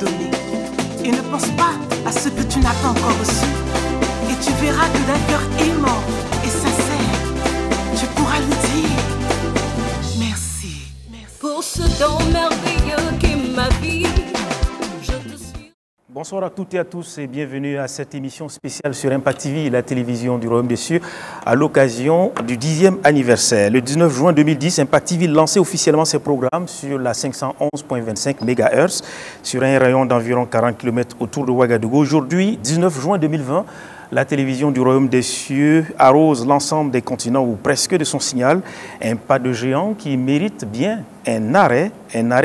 donné. Et ne pense pas à ce que tu n'as pas encore reçu. Et tu verras que d'un cœur aimant et sincère, tu pourras lui dire merci. Pour ce don merveilleux qui est ma vie. Bonsoir à toutes et à tous et bienvenue à cette émission spéciale sur Impact TV, la télévision du Royaume des Cieux, à l'occasion du 10e anniversaire. Le 19 juin 2010, Impact TV lançait officiellement ses programmes sur la 511.25 MHz sur un rayon d'environ 40 km autour de Ouagadougou. Aujourd'hui, 19 juin 2020, la télévision du Royaume des Cieux arrose l'ensemble des continents ou presque de son signal. Un pas de géant qui mérite bien un arrêt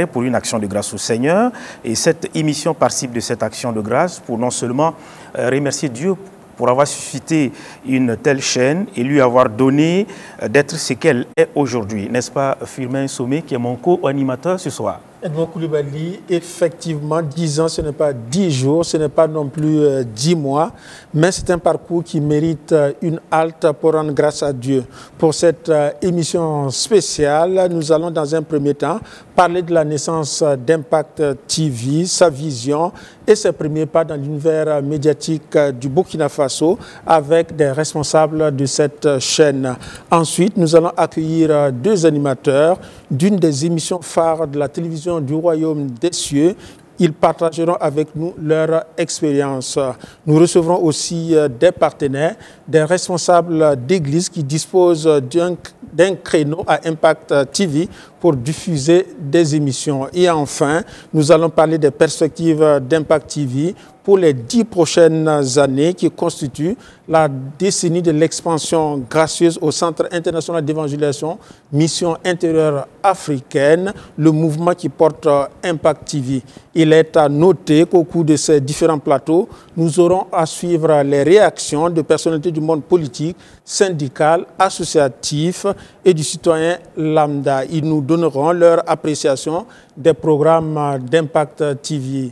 pour une action de grâce au Seigneur. Et cette émission participe de cette action de grâce pour non seulement remercier Dieu pour avoir suscité une telle chaîne et lui avoir donné d'être ce qu'elle est aujourd'hui. N'est-ce pas, Firmin Sommet, qui est mon co-animateur ce soir? Edmond Koulibaly, effectivement, 10 ans, ce n'est pas 10 jours, ce n'est pas non plus 10 mois, mais c'est un parcours qui mérite une halte pour rendre grâce à Dieu. Pour cette émission spéciale, nous allons dans un premier temps parler de la naissance d'Impact TV, sa vision et ses premiers pas dans l'univers médiatique du Burkina Faso avec des responsables de cette chaîne. Ensuite, nous allons accueillir deux animateurs d'une des émissions phares de la télévision du Royaume des Cieux. Ils partageront avec nous leur expérience. Nous recevrons aussi des partenaires, des responsables d'église qui disposent d'un créneau à Impact TV pour diffuser des émissions. Et enfin, nous allons parler des perspectives d'Impact TV pour les 10 prochaines années qui constituent la décennie de l'expansion gracieuse au Centre international d'évangélisation, Mission intérieure africaine, le mouvement qui porte Impact TV. Il est à noter qu'au cours de ces différents plateaux, nous aurons à suivre les réactions de personnalités du monde politique, syndical, associatif et du citoyen lambda. Ils nous donneront leur appréciation des programmes d'Impact TV.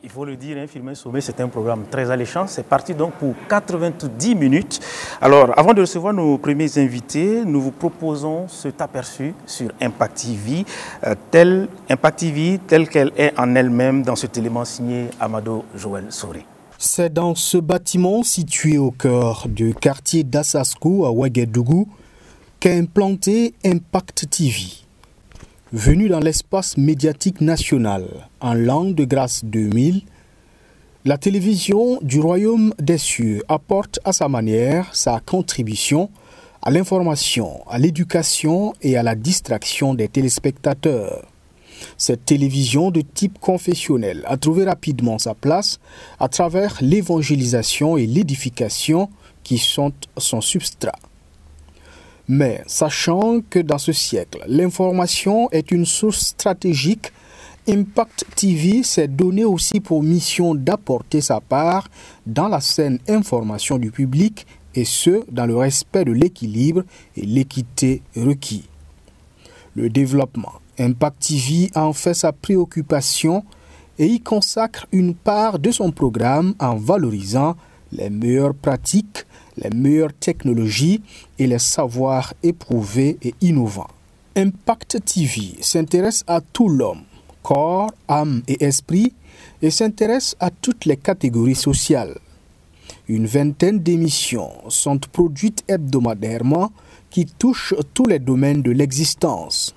Il faut le dire, Firmin Sommet, c'est un programme très alléchant. C'est parti donc pour 90 minutes. Alors, avant de recevoir nos premiers invités, nous vous proposons cet aperçu sur Impact TV, Impact TV telle qu'elle est en elle-même dans cet élément signé Amado Joël Soré. C'est dans ce bâtiment situé au cœur du quartier d'Assasco à Ouagadougou qu'est implanté Impact TV. Venu dans l'espace médiatique national en l'an de grâce 2000, la télévision du Royaume des Cieux apporte à sa manière sa contribution à l'information, à l'éducation et à la distraction des téléspectateurs. Cette télévision de type confessionnel a trouvé rapidement sa place à travers l'évangélisation et l'édification qui sont son substrat. Mais sachant que dans ce siècle, l'information est une source stratégique, Impact TV s'est donné aussi pour mission d'apporter sa part dans la saine information du public et ce, dans le respect de l'équilibre et l'équité requis. Le développement, Impact TV en fait sa préoccupation et y consacre une part de son programme en valorisant les meilleures pratiques, les meilleures technologies et les savoirs éprouvés et innovants. Impact TV s'intéresse à tout l'homme, corps, âme et esprit, et s'intéresse à toutes les catégories sociales. Une vingtaine d'émissions sont produites hebdomadairement qui touchent tous les domaines de l'existence.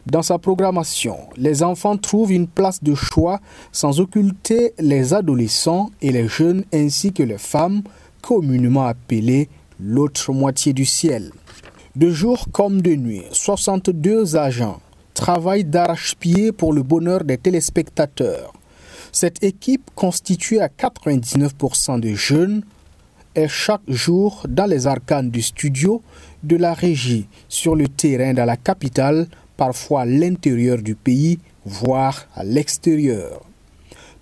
Dans sa programmation, les enfants trouvent une place de choix sans occulter les adolescents et les jeunes ainsi que les femmes, communément appelée l'autre moitié du ciel. De jour comme de nuit, 62 agents travaillent d'arrache-pied pour le bonheur des téléspectateurs. Cette équipe, constituée à 99% de jeunes, est chaque jour dans les arcanes du studio, de la régie, sur le terrain dans la capitale, parfois à l'intérieur du pays, voire à l'extérieur.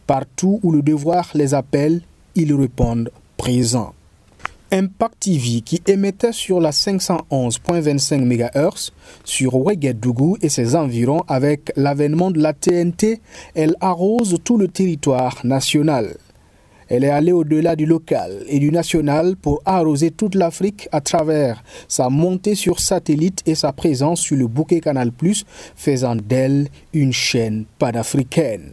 Partout où le devoir les appelle, ils répondent présent. Impact TV, qui émettait sur la 511.25 MHz sur Ouagadougou et ses environs avec l'avènement de la TNT, elle arrose tout le territoire national. Elle est allée au-delà du local et du national pour arroser toute l'Afrique à travers sa montée sur satellite et sa présence sur le bouquet Canal+, faisant d'elle une chaîne panafricaine.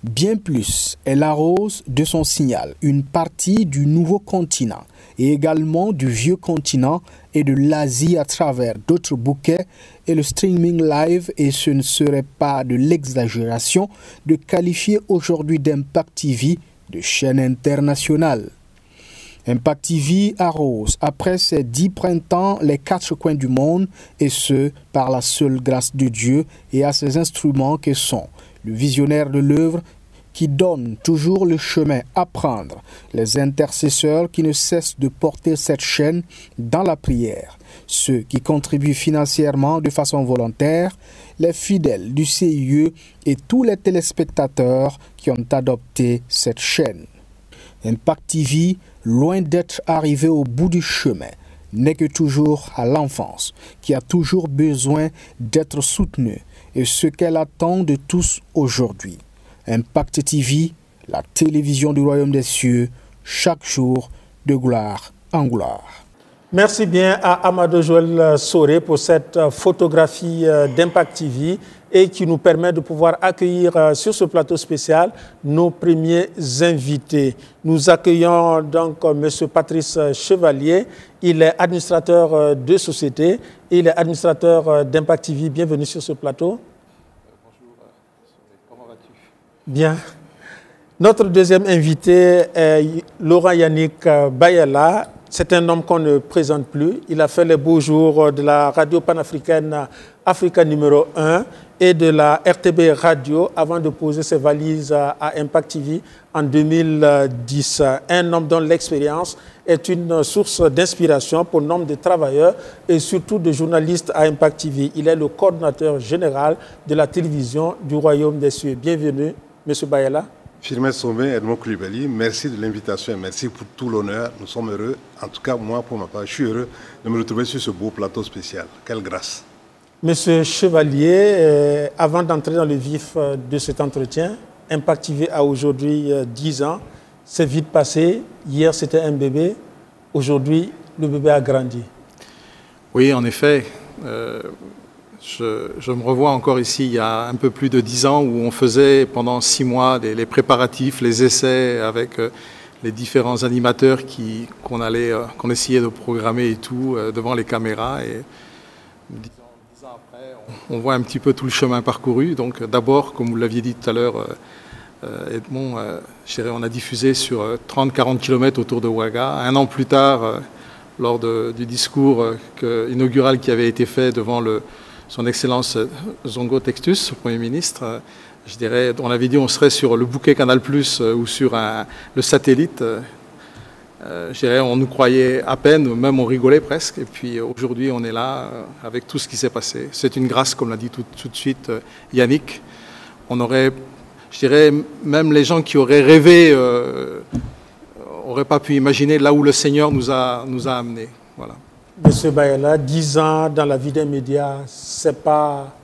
Bien plus, elle arrose de son signal une partie du nouveau continent et également du vieux continent et de l'Asie à travers d'autres bouquets et le streaming live, et ce ne serait pas de l'exagération de qualifier aujourd'hui d'Impact TV de chaîne internationale. Impact TV arrose après ses 10 printemps les 4 coins du monde, et ce par la seule grâce de Dieu et à ses instruments que sont le visionnaire de l'œuvre qui donne toujours le chemin à prendre, les intercesseurs qui ne cessent de porter cette chaîne dans la prière, ceux qui contribuent financièrement de façon volontaire, les fidèles du CIE et tous les téléspectateurs qui ont adopté cette chaîne. Impact TV, loin d'être arrivé au bout du chemin, n'est que toujours à l'enfance, qui a toujours besoin d'être soutenue, et ce qu'elle attend de tous aujourd'hui. Impact TV, la télévision du Royaume des Cieux, chaque jour de gloire en gloire. Merci bien à Amadou Joël Soré pour cette photographie d'Impact TV et qui nous permet de pouvoir accueillir sur ce plateau spécial nos premiers invités. Nous accueillons donc M. Patrice Chevalier. Il est administrateur de société. Il est administrateur d'Impact TV. Bienvenue sur ce plateau. Bonjour, comment vas-tu? Bien. Notre deuxième invité est Laurent Yannick Bayala. C'est un homme qu'on ne présente plus. Il a fait les beaux jours de la radio panafricaine Africa numéro 1 et de la RTB Radio avant de poser ses valises à Impact TV en 2010. Un homme dont l'expérience est une source d'inspiration pour nombre de travailleurs et surtout de journalistes à Impact TV. Il est le coordinateur général de la télévision du Royaume des Cieux. Bienvenue, M. Bayala. Firmin Sommet, Edmond Koulibaly, merci de l'invitation et merci pour tout l'honneur. Nous sommes heureux, en tout cas moi pour ma part, je suis heureux de me retrouver sur ce beau plateau spécial. Quelle grâce. Monsieur Chevalier, avant d'entrer dans le vif de cet entretien, Impact TV a aujourd'hui 10 ans. C'est vite passé. Hier, c'était un bébé. Aujourd'hui, le bébé a grandi. Oui, en effet. Je me revois encore ici il y a un peu plus de 10 ans où on faisait pendant 6 mois les préparatifs, les essais avec les différents animateurs qu'on essayait de programmer et tout devant les caméras. Et 10 ans après, on voit un petit peu tout le chemin parcouru. Donc d'abord, comme vous l'aviez dit tout à l'heure, Edmond, on a diffusé sur 30-40 km autour de Ouaga. Un an plus tard, lors du discours inaugural qui avait été fait devant Son Excellence Zongo Textus, le Premier ministre, je dirais, on avait dit on serait sur le bouquet Canal+, ou sur le satellite. Je dirais, on nous croyait à peine, même on rigolait presque. Et puis aujourd'hui, on est là avec tout ce qui s'est passé. C'est une grâce, comme l'a dit tout de suite Yannick. On aurait, je dirais, même les gens qui auraient rêvé n'auraient pas pu imaginer là où le Seigneur nous a amenés. Voilà. Monsieur Bayala, 10 ans dans la vie des médias, c'est pas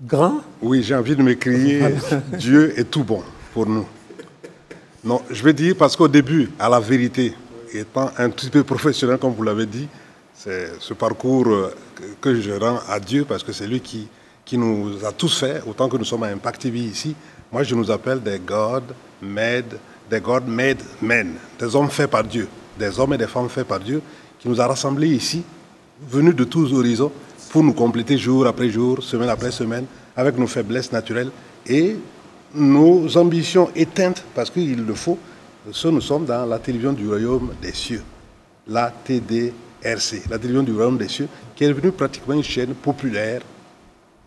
grand? Oui, j'ai envie de m'écrier Dieu est tout bon pour nous. Non, je vais dire parce qu'au début, à la vérité, étant un petit peu professionnel, comme vous l'avez dit, c'est ce parcours que je rends à Dieu parce que c'est lui qui nous a tous fait, autant que nous sommes à Impact TV ici. Moi, je nous appelle des God made men, des hommes faits par Dieu, des hommes et des femmes faits par Dieu, qui nous a rassemblés ici, venus de tous horizons, pour nous compléter jour après jour, semaine après semaine, avec nos faiblesses naturelles et nos ambitions éteintes, parce qu'il le faut. Nous sommes dans la télévision du Royaume des Cieux, la TDRC, la télévision du Royaume des Cieux, qui est devenue pratiquement une chaîne populaire,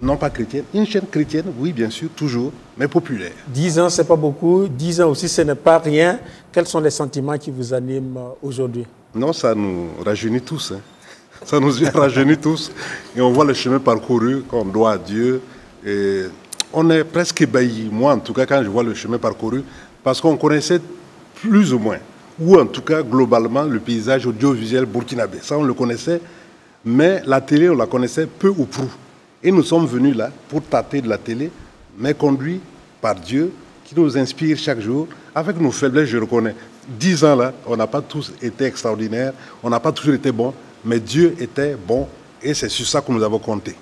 non pas chrétienne, une chaîne chrétienne, oui bien sûr, toujours, mais populaire. 10 ans, c'est pas beaucoup, 10 ans aussi, ce n'est pas rien. Quels sont les sentiments qui vous animent aujourd'hui? Non, ça nous rajeunit tous. Hein. Ça nous rajeunit tous. Et on voit le chemin parcouru qu'on doit à Dieu. Et on est presque ébahi, moi en tout cas, quand je vois le chemin parcouru, parce qu'on connaissait plus ou moins, ou en tout cas globalement, le paysage audiovisuel burkinabé. Ça, on le connaissait, mais la télé, on la connaissait peu ou prou. Et nous sommes venus là pour tâter de la télé, mais conduits par Dieu, qui nous inspire chaque jour, avec nos faiblesses, je reconnais. 10 ans là, on n'a pas tous été extraordinaires, on n'a pas toujours été bons, mais Dieu était bon et c'est sur ça que nous avons compté.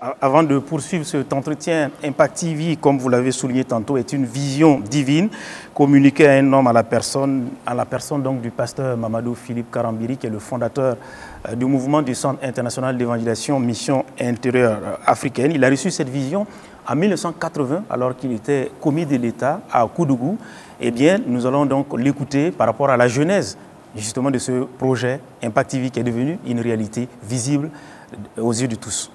Avant de poursuivre cet entretien, Impact TV, comme vous l'avez souligné tantôt, est une vision divine communiquée à un homme, à la personne donc du pasteur Mamadou Philippe Karambiri, qui est le fondateur du mouvement du Centre international d'évangélisation Mission intérieure africaine. Il a reçu cette vision en 1980, alors qu'il était commis de l'État à Koudougou. Eh bien, nous allons donc l'écouter par rapport à la genèse justement de ce projet Impact TV qui est devenu une réalité visible aux yeux de tous.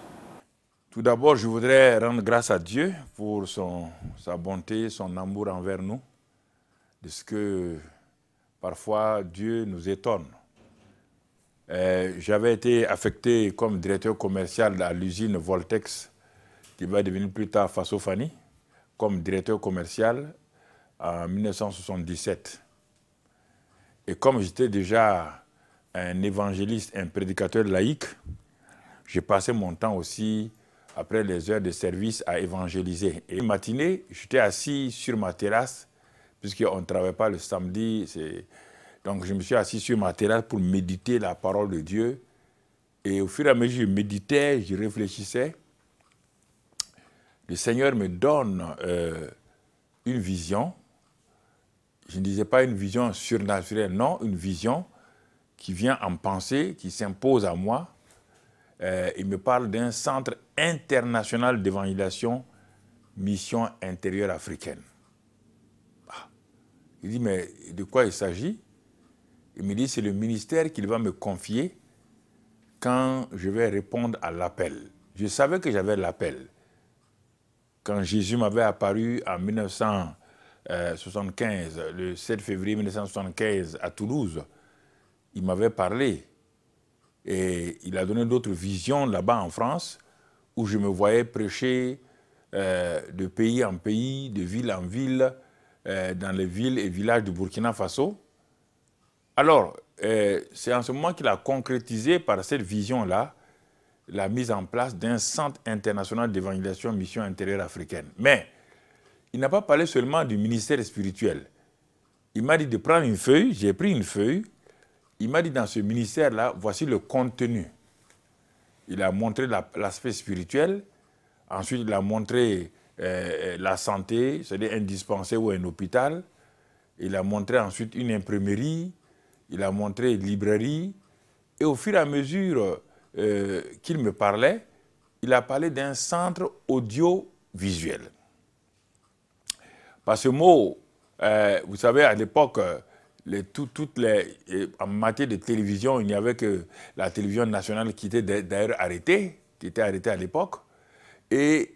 Tout d'abord, je voudrais rendre grâce à Dieu pour sa bonté, son amour envers nous, de ce que parfois Dieu nous étonne. J'avais été affecté comme directeur commercial à l'usine Voltex, qui va devenir plus tard Fasofani, comme directeur commercial en 1977. Et comme j'étais déjà un évangéliste, un prédicateur laïque, j'ai passé mon temps aussi après les heures de service à évangéliser. Et une matinée, j'étais assis sur ma terrasse, puisqu'on ne travaille pas le samedi. Donc je me suis assis sur ma terrasse pour méditer la parole de Dieu. Et au fur et à mesure, je méditais, je réfléchissais. Le Seigneur me donne une vision. Je ne disais pas une vision surnaturelle, non, une vision qui vient en pensée, qui s'impose à moi. Il me parle d'un centre international d'évangélisation, Mission intérieure africaine. Il dit, mais de quoi il s'agit? Il me dit, c'est le ministère qu'il va me confier quand je vais répondre à l'appel. Je savais que j'avais l'appel. Quand Jésus m'avait apparu en 1975, le 7 février 1975 à Toulouse, il m'avait parlé. Et il a donné d'autres visions là-bas en France, où je me voyais prêcher de pays en pays, de ville en ville, dans les villes et villages du Burkina Faso. Alors, c'est en ce moment qu'il a concrétisé par cette vision-là la mise en place d'un centre international d'évangélisation Mission intérieure africaine. Mais il n'a pas parlé seulement du ministère spirituel. Il m'a dit de prendre une feuille, j'ai pris une feuille. Il m'a dit dans ce ministère-là, voici le contenu. Il a montré l'aspect spirituel, ensuite il a montré la santé, c'est-à-dire un dispensaire ou un hôpital. Il a montré ensuite une imprimerie, il a montré une librairie. Et au fur et à mesure qu'il me parlait, il a parlé d'un centre audiovisuel. Par ce mot, vous savez, à l'époque, en matière de télévision, il n'y avait que la télévision nationale qui était d'ailleurs arrêtée, à l'époque. Et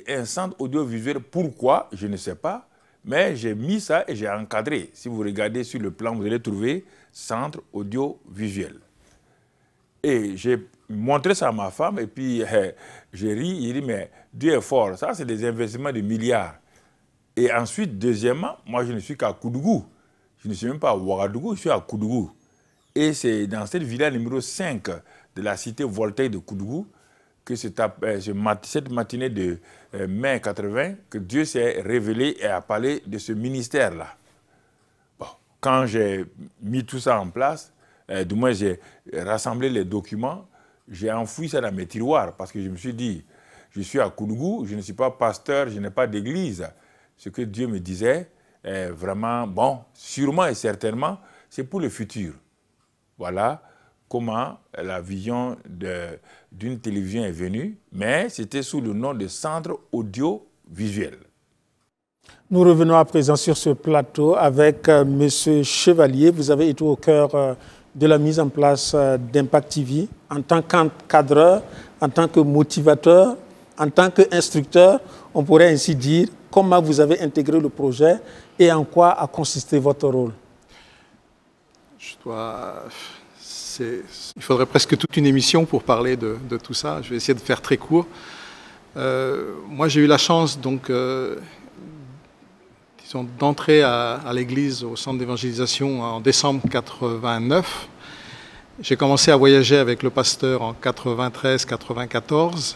un centre audiovisuel, pourquoi? Je ne sais pas. Mais j'ai mis ça et j'ai encadré. Si vous regardez sur le plan, vous allez trouver centre audiovisuel. Et j'ai montré ça à ma femme et puis j'ai ri. Il dit, mais Dieu est fort. Ça, c'est des investissements de milliards. Et ensuite, deuxièmement, moi, je ne suis qu'à Koudougou. Je ne suis même pas à Ouagadougou, je suis à Koudougou. Et c'est dans cette villa numéro 5 de la cité Voltaire de Koudougou que cette matinée de mai 80, que Dieu s'est révélé et a parlé de ce ministère-là. Bon, quand j'ai mis tout ça en place, du moins j'ai rassemblé les documents, j'ai enfoui ça dans mes tiroirs parce que je me suis dit, je suis à Koudougou, je ne suis pas pasteur, je n'ai pas d'église. Ce que Dieu me disait, vraiment, bon, sûrement et certainement, c'est pour le futur. Voilà comment la vision d'une télévision est venue, mais c'était sous le nom de Centre audiovisuel. Nous revenons à présent sur ce plateau avec M. Chevalier. Vous avez été au cœur de la mise en place d'Impact TV en tant qu'encadreur, en tant que motivateur, en tant qu'instructeur, on pourrait ainsi dire. Comment vous avez intégré le projet et en quoi a consisté votre rôle? Il faudrait presque toute une émission pour parler de tout ça. Je vais essayer de faire très court. Moi, j'ai eu la chance donc, d'entrer à l'église, au centre d'évangélisation en décembre 89. J'ai commencé à voyager avec le pasteur en 93-94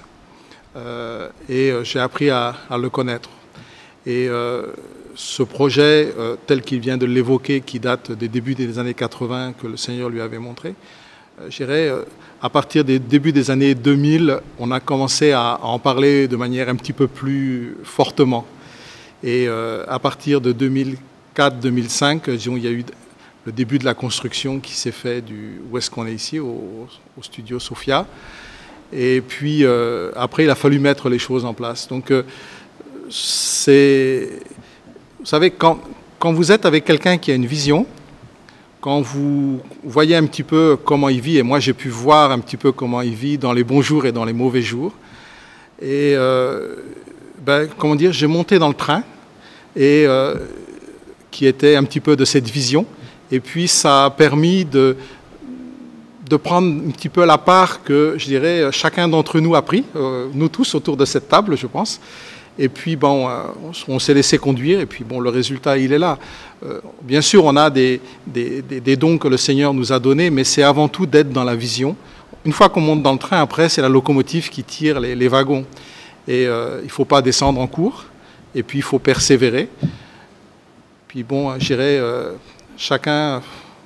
et j'ai appris à le connaître. Et ce projet, tel qu'il vient de l'évoquer, qui date des débuts des années 80, que le Seigneur lui avait montré, je dirais, à partir des débuts des années 2000, on a commencé à en parler de manière un petit peu plus fortement. Et à partir de 2004-2005, il y a eu le début de la construction qui s'est fait où est-ce qu'on est ici, au studio Sophia. Et puis après, il a fallu mettre les choses en place. Donc, vous savez, quand vous êtes avec quelqu'un qui a une vision, quand vous voyez un petit peu comment il vit, et moi j'ai pu voir un petit peu comment il vit dans les bons jours et dans les mauvais jours, et comment dire, j'ai monté dans le train, et qui était un petit peu de cette vision, et puis ça a permis de prendre un petit peu la part que, je dirais, chacun d'entre nous a pris, nous tous autour de cette table, je pense. Et puis, bon, on s'est laissé conduire, et puis, bon, le résultat, il est là. Bien sûr, on a des dons que le Seigneur nous a donnés, mais c'est avant tout d'être dans la vision. Une fois qu'on monte dans le train, après, c'est la locomotive qui tire les wagons. Et il ne faut pas descendre en cours, et puis il faut persévérer. Puis, bon, je dirais, chacun,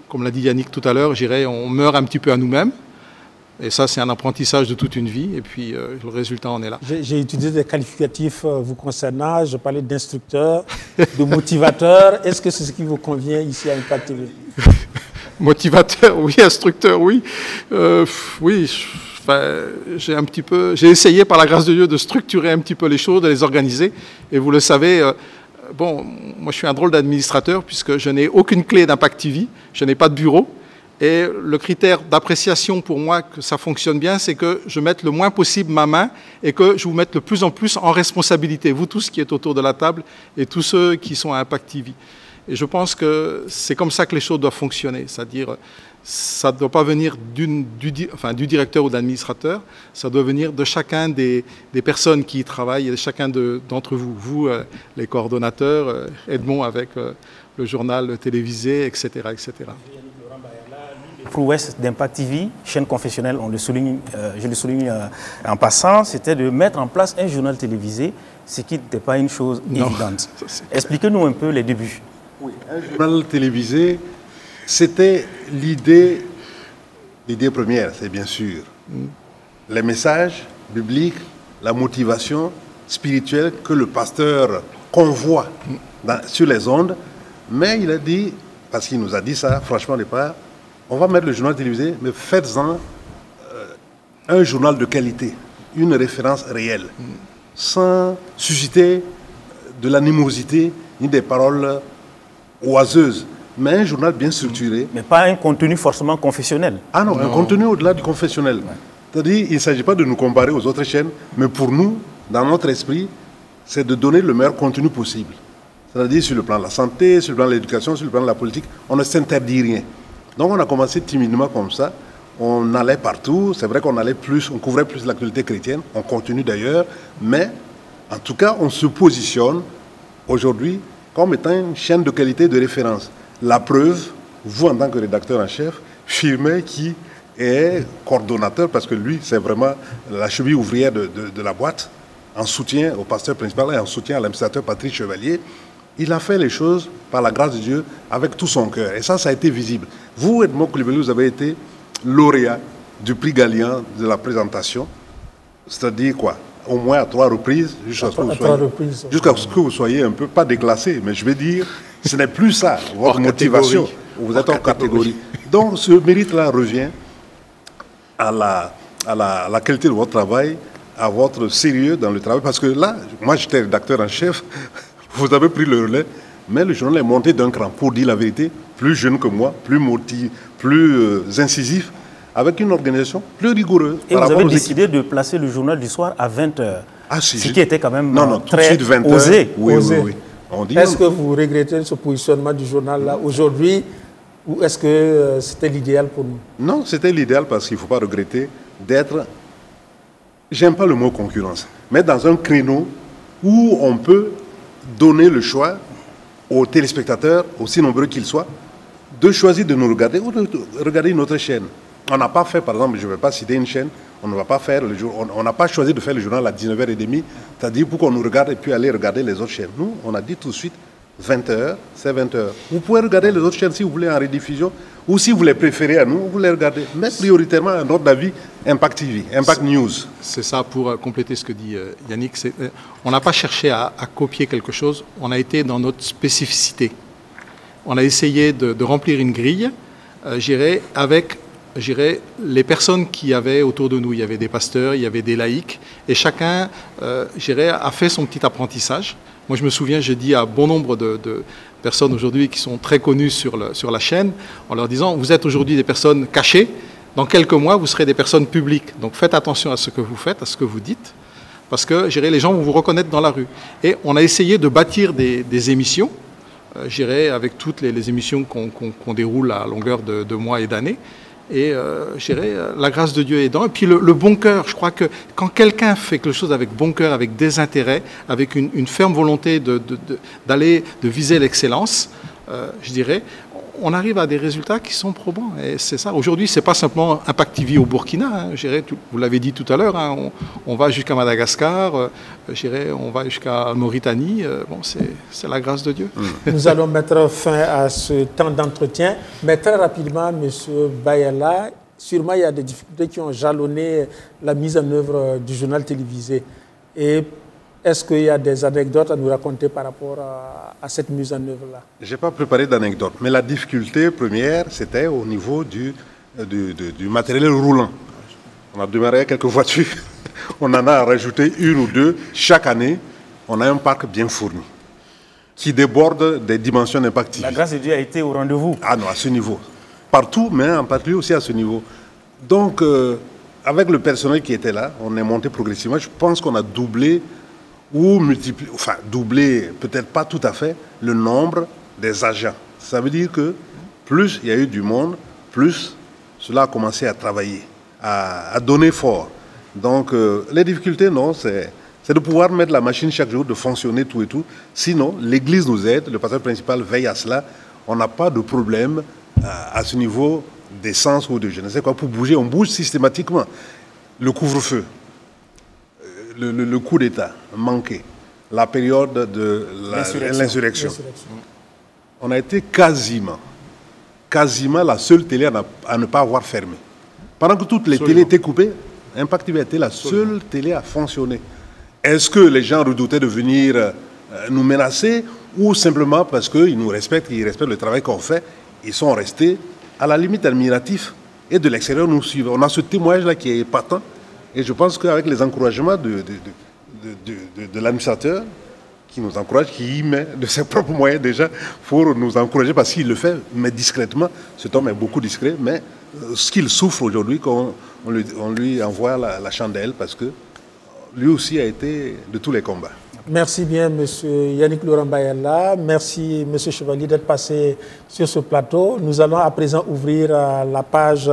comme l'a dit Yannick tout à l'heure, je dirais, on meurt un petit peu à nous-mêmes. Et ça, c'est un apprentissage de toute une vie. Et puis, le résultat en est là. J'ai utilisé des qualificatifs vous concernant. Je parlais d'instructeur, de motivateur. Est-ce que c'est ce qui vous convient ici à Impact TV? Motivateur, oui. Instructeur, oui. Oui, j'ai essayé, par la grâce de Dieu, de structurer un petit peu les choses, de les organiser. Et vous le savez, bon, moi, je suis un drôle d'administrateur puisque je n'ai aucune clé d'Impact TV. Je n'ai pas de bureau. Et le critère d'appréciation pour moi que ça fonctionne bien, c'est que je mette le moins possible ma main et que je vous mette de plus en plus en responsabilité, vous tous qui êtes autour de la table et tous ceux qui sont à Impact TV. Et je pense que c'est comme ça que les choses doivent fonctionner, c'est-à-dire ça ne doit pas venir du directeur ou de l'administrateur, ça doit venir de chacun des personnes qui y travaillent et de chacun d'entre vous, les coordonnateurs, Edmond avec le journal télévisé, etc. etc. Prouesse d'Impact TV, chaîne confessionnelle, je le souligne en passant, c'était de mettre en place un journal télévisé, ce qui n'était pas une chose évidente. Expliquez-nous un peu les débuts. Oui, un journal télévisé, c'était l'idée première, c'est bien sûr les messages bibliques, la motivation spirituelle que le pasteur convoie sur les ondes, mais il a dit, parce qu'il nous a dit ça, franchement au départ, on va mettre le journal télévisé, mais faites-en un journal de qualité, une référence réelle, sans susciter de l'animosité ni des paroles oiseuses, mais un journal bien structuré. Mais pas un contenu forcément confessionnel. Ah non, un contenu au-delà du confessionnel. Ouais. C'est-à-dire, il ne s'agit pas de nous comparer aux autres chaînes, mais pour nous, dans notre esprit, c'est de donner le meilleur contenu possible. C'est-à-dire sur le plan de la santé, sur le plan de l'éducation, sur le plan de la politique, on ne s'interdit rien. Donc on a commencé timidement comme ça, on allait partout, c'est vrai qu'on allait plus, on couvrait plus l'actualité chrétienne, on continue d'ailleurs, mais en tout cas on se positionne aujourd'hui comme étant une chaîne de qualité de référence. La preuve, vous en tant que rédacteur en chef, Firmin qui est coordonnateur, parce que lui c'est vraiment la cheville ouvrière de la boîte, en soutien au pasteur principal et en soutien à l'administrateur Patrick Chevalier, il a fait les choses par la grâce de Dieu avec tout son cœur. Et ça a été visible. Vous, Edmond Coulibaly, vous avez été lauréat du prix Gallian de la présentation. C'est-à-dire quoi? Au moins à 3 reprises, jusqu'à ce que vous soyez un peu, pas déclassé, mais je vais dire, ce n'est plus ça, votre motivation. Vous êtes en catégorie. Donc ce mérite-là revient à la qualité de votre travail, à votre sérieux dans le travail. Parce que là, moi j'étais rédacteur en chef, vous avez pris le relais, mais le journal est monté d'un cran, pour dire la vérité, plus jeune que moi, plus motivé, plus incisif, avec une organisation plus rigoureuse. Et vous avez décidé de placer le journal du soir à 20h, ce qui était quand même très tout de suite 20h, osé. Oui. Est-ce que vous regrettez ce positionnement du journal-là aujourd'hui, ou est-ce que c'était l'idéal pour nous? Non, c'était l'idéal parce qu'il ne faut pas regretter d'être, j'aime pas le mot concurrence, mais dans un créneau où on peut donner le choix aux téléspectateurs, aussi nombreux qu'ils soient, de choisir de nous regarder ou de regarder une autre chaîne. On n'a pas fait, par exemple, je ne vais pas citer une chaîne, on n'a pas choisi de faire le journal à 19h30, c'est-à-dire pour qu'on nous regarde et puis aller regarder les autres chaînes. Nous, on a dit tout de suite, 20h, c'est 20h. Vous pouvez regarder les autres chaînes si vous voulez en rediffusion, Ou si vous les préférez à nous, vous les regardez. Mais prioritairement, à notre avis, Impact TV, Impact News. C'est ça, pour compléter ce que dit Yannick. On n'a pas cherché à copier quelque chose, on a été dans notre spécificité. On a essayé de remplir une grille, avec les personnes qui avaient autour de nous. Il y avait des pasteurs, il y avait des laïcs, et chacun a fait son petit apprentissage. Moi, je me souviens, j'ai dit à bon nombre de personnes aujourd'hui qui sont très connues sur la chaîne, en leur disant, vous êtes aujourd'hui des personnes cachées, dans quelques mois, vous serez des personnes publiques. Donc faites attention à ce que vous faites, à ce que vous dites, parce que les gens vont vous reconnaître dans la rue. Et on a essayé de bâtir des émissions, avec toutes les émissions qu'on déroule à longueur de mois et d'années. Et la grâce de Dieu aidant. Et puis le bon cœur, je crois que quand quelqu'un fait quelque chose avec bon cœur, avec des intérêts, avec une ferme volonté de viser l'excellence, on arrive à des résultats qui sont probants. Et c'est ça. Aujourd'hui, c'est pas simplement Impact TV au Burkina. Vous l'avez dit tout à l'heure, on va jusqu'à Madagascar, on va jusqu'à Mauritanie. C'est la grâce de Dieu. Nous allons mettre fin à ce temps d'entretien. Mais très rapidement, M. Bayala, sûrement il y a des difficultés qui ont jalonné la mise en œuvre du journal télévisé. Et est-ce qu'il y a des anecdotes à nous raconter par rapport à cette mise en œuvre-là? Je n'ai pas préparé d'anecdotes, mais la difficulté première, c'était au niveau du matériel roulant. On a démarré quelques voitures, on en a rajouté une ou deux. Chaque année, on a un parc bien fourni, qui déborde des dimensions d'Impact TV. La grâce de Dieu a été au rendez-vous. Ah non, à ce niveau. Partout, mais en particulier aussi à ce niveau. Donc, avec le personnel qui était là, on est monté progressivement. Je pense qu'on a doublé ou multiplier, enfin doubler, peut-être pas tout à fait, le nombre des agents. Ça veut dire que plus il y a eu du monde, plus cela a commencé à travailler, à donner fort. Donc les difficultés, non, c'est de pouvoir mettre la machine chaque jour, de fonctionner tout et tout. Sinon, l'Église nous aide, le pasteur principal veille à cela. On n'a pas de problème à ce niveau d'essence ou de je ne sais quoi pour bouger. On bouge systématiquement. Le couvre-feu. Le coup d'État manqué, la période de l'insurrection. On a été quasiment la seule télé à ne pas avoir fermé. Pendant que toutes les télés étaient coupées, Impact TV a été la seule télé à fonctionner. Est-ce que les gens redoutaient de venir nous menacer ou simplement parce qu'ils nous respectent, ils respectent le travail qu'on fait, ils sont restés à la limite admiratifs et de l'extérieur nous suivent. On a ce témoignage-là qui est épatant. Et je pense qu'avec les encouragements de l'administrateur, qui nous encourage, qui y met de ses propres moyens déjà pour nous encourager, parce qu'il le fait, mais discrètement. Cet homme est beaucoup discret, mais ce qu'il souffre aujourd'hui, on lui envoie la chandelle, parce que lui aussi a été de tous les combats. Merci bien, M. Yannick Laurent Bayala. Merci, M. Chevalier, d'être passé sur ce plateau. Nous allons à présent ouvrir la page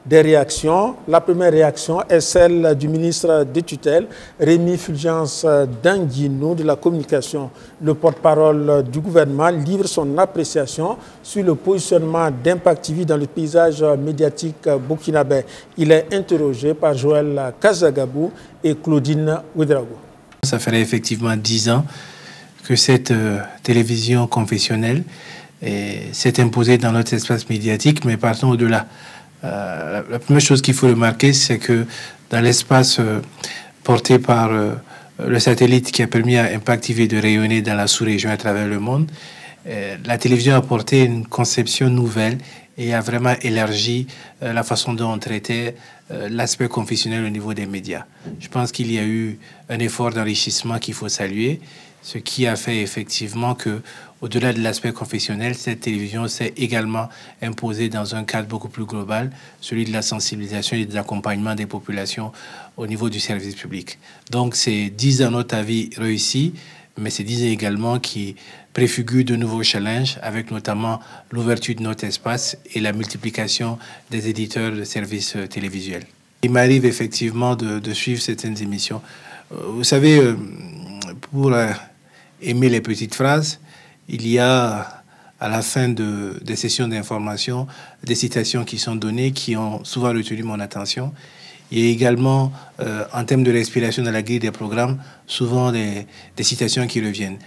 des réactions. La première réaction est celle du ministre des tutelles, Rémi Fulgence Danguinou, de la communication. Le porte-parole du gouvernement livre son appréciation sur le positionnement d'Impact TV dans le paysage médiatique burkinabé. Il est interrogé par Joël Kazagabou et Claudine Ouedraogo. Ça ferait effectivement 10 ans que cette télévision confessionnelle s'est imposée dans notre espace médiatique, mais partons au-delà. La première chose qu'il faut remarquer, c'est que dans l'espace porté par le satellite qui a permis à Impact TV de rayonner dans la sous-région à travers le monde, la télévision a apporté une conception nouvelle et a vraiment élargi la façon dont on traitait l'aspect confessionnel au niveau des médias. Je pense qu'il y a eu un effort d'enrichissement qu'il faut saluer, ce qui a fait effectivement que, au-delà de l'aspect confessionnel, cette télévision s'est également imposée dans un cadre beaucoup plus global, celui de la sensibilisation et de l'accompagnement des populations au niveau du service public. Donc c'est 10 ans, à notre avis, réussis, mais c'est 10 ans également qui préfigurent de nouveaux challenges, avec notamment l'ouverture de notre espace et la multiplication des éditeurs de services télévisuels. Il m'arrive effectivement de suivre certaines émissions. Vous savez, pour aimer les petites phrases, il y a à la fin des sessions d'information des citations qui sont données, qui ont souvent retenu mon attention. Il y a également, en termes de respiration dans la grille des programmes, souvent des citations qui reviennent.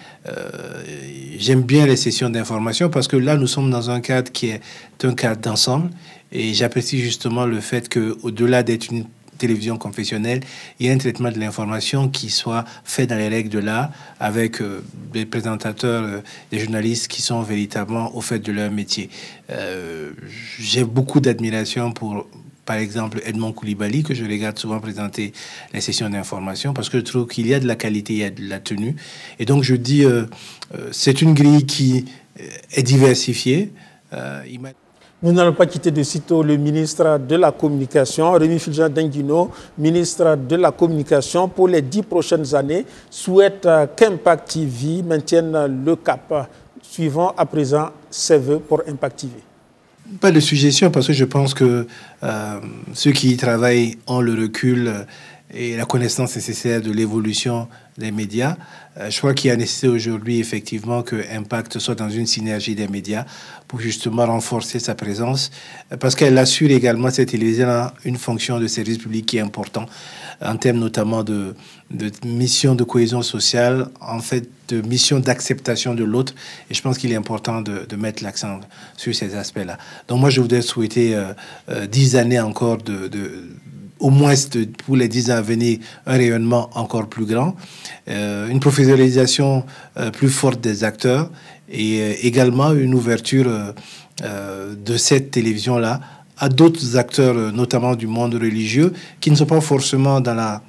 J'aime bien les sessions d'information parce que là, nous sommes dans un cadre qui est un cadre d'ensemble. Et j'apprécie justement le fait qu'au-delà d'être une télévision confessionnelle, il y a un traitement de l'information qui soit fait dans les règles de l'art avec des présentateurs, des journalistes qui sont véritablement au fait de leur métier. J'ai beaucoup d'admiration pour, par exemple, Edmond Koulibaly, que je regarde souvent présenter les sessions d'information parce que je trouve qu'il y a de la qualité, il y a de la tenue. Et donc je dis, c'est une grille qui est diversifiée. Nous n'allons pas quitter de sitôt le ministre de la Communication, Rémi Fulgent-Dinguino, ministre de la Communication, pour les 10 prochaines années, souhaite qu'Impact TV maintienne le cap. Suivons à présent ses vœux pour Impact TV. Pas de suggestion, parce que je pense que ceux qui y travaillent ont le recul et la connaissance nécessaire de l'évolution des médias. Je crois qu'il y a nécessité aujourd'hui, effectivement, que Impact soit dans une synergie des médias pour justement renforcer sa présence, parce qu'elle assure également, cette télévision, une fonction de service public qui est important, en termes notamment de mission de cohésion sociale, en fait, de mission d'acceptation de l'autre. Et je pense qu'il est important de mettre l'accent sur ces aspects-là. Donc moi, je voudrais souhaiter 10 années encore au moins pour les 10 ans à venir, un rayonnement encore plus grand, une professionnalisation plus forte des acteurs et également une ouverture de cette télévision-là à d'autres acteurs, notamment du monde religieux, qui ne sont pas forcément dans la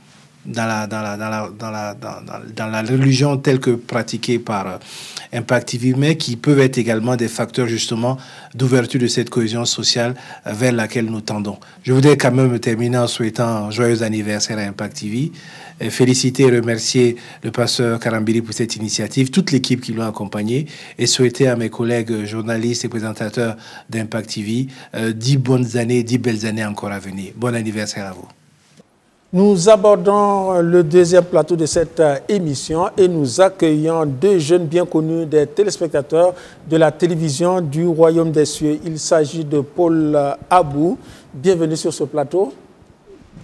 religion telle que pratiquée par Impact TV, mais qui peuvent être également des facteurs justement d'ouverture de cette cohésion sociale vers laquelle nous tendons. Je voudrais quand même terminer en souhaitant un joyeux anniversaire à Impact TV, féliciter et remercier le pasteur Karambiri pour cette initiative, toute l'équipe qui l'a accompagné, et souhaiter à mes collègues journalistes et présentateurs d'Impact TV 10 bonnes années, 10 belles années encore à venir. Bon anniversaire à vous. Nous abordons le deuxième plateau de cette émission et nous accueillons deux jeunes bien connus des téléspectateurs de la télévision du Royaume des Cieux. Il s'agit de Paul Abou. Bienvenue sur ce plateau.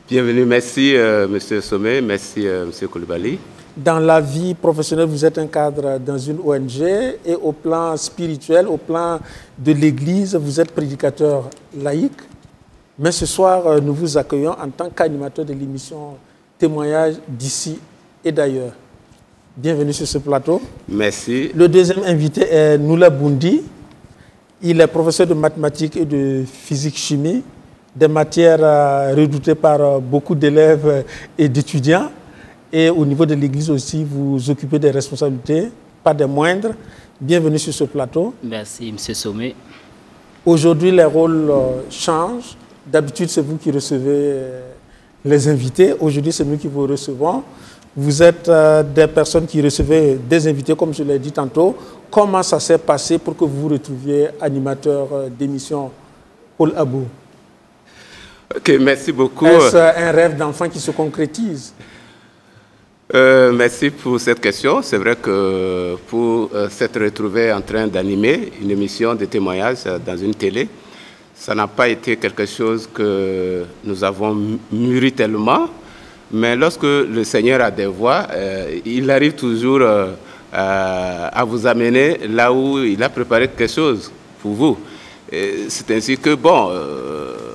Bienvenue, merci M. Sommet, merci M. Koulibaly. Dans la vie professionnelle, vous êtes un cadre dans une ONG et au plan spirituel, au plan de l'Église, vous êtes prédicateur laïque. Mais ce soir, nous vous accueillons en tant qu'animateur de l'émission Témoignages d'ici et d'ailleurs. Bienvenue sur ce plateau. Merci. Le deuxième invité est Noula Boundi. Il est professeur de mathématiques et de physique-chimie, des matières redoutées par beaucoup d'élèves et d'étudiants. Et au niveau de l'Église aussi, vous occupez des responsabilités, pas des moindres. Bienvenue sur ce plateau. Merci, M. Sommet. Aujourd'hui, les rôles changent. D'habitude, c'est vous qui recevez les invités. Aujourd'hui, c'est nous qui vous recevons. Vous êtes des personnes qui recevez des invités, comme je l'ai dit tantôt. Comment ça s'est passé pour que vous vous retrouviez animateur d'émission, Paul Abou? Ok, merci beaucoup. Est-ce un rêve d'enfant qui se concrétise? Merci pour cette question. C'est vrai que pour s'être retrouvé en train d'animer une émission de témoignages dans une télé, ça n'a pas été quelque chose que nous avons mûri tellement, mais lorsque le Seigneur a des voies, il arrive toujours à vous amener là où il a préparé quelque chose pour vous. C'est ainsi que, bon,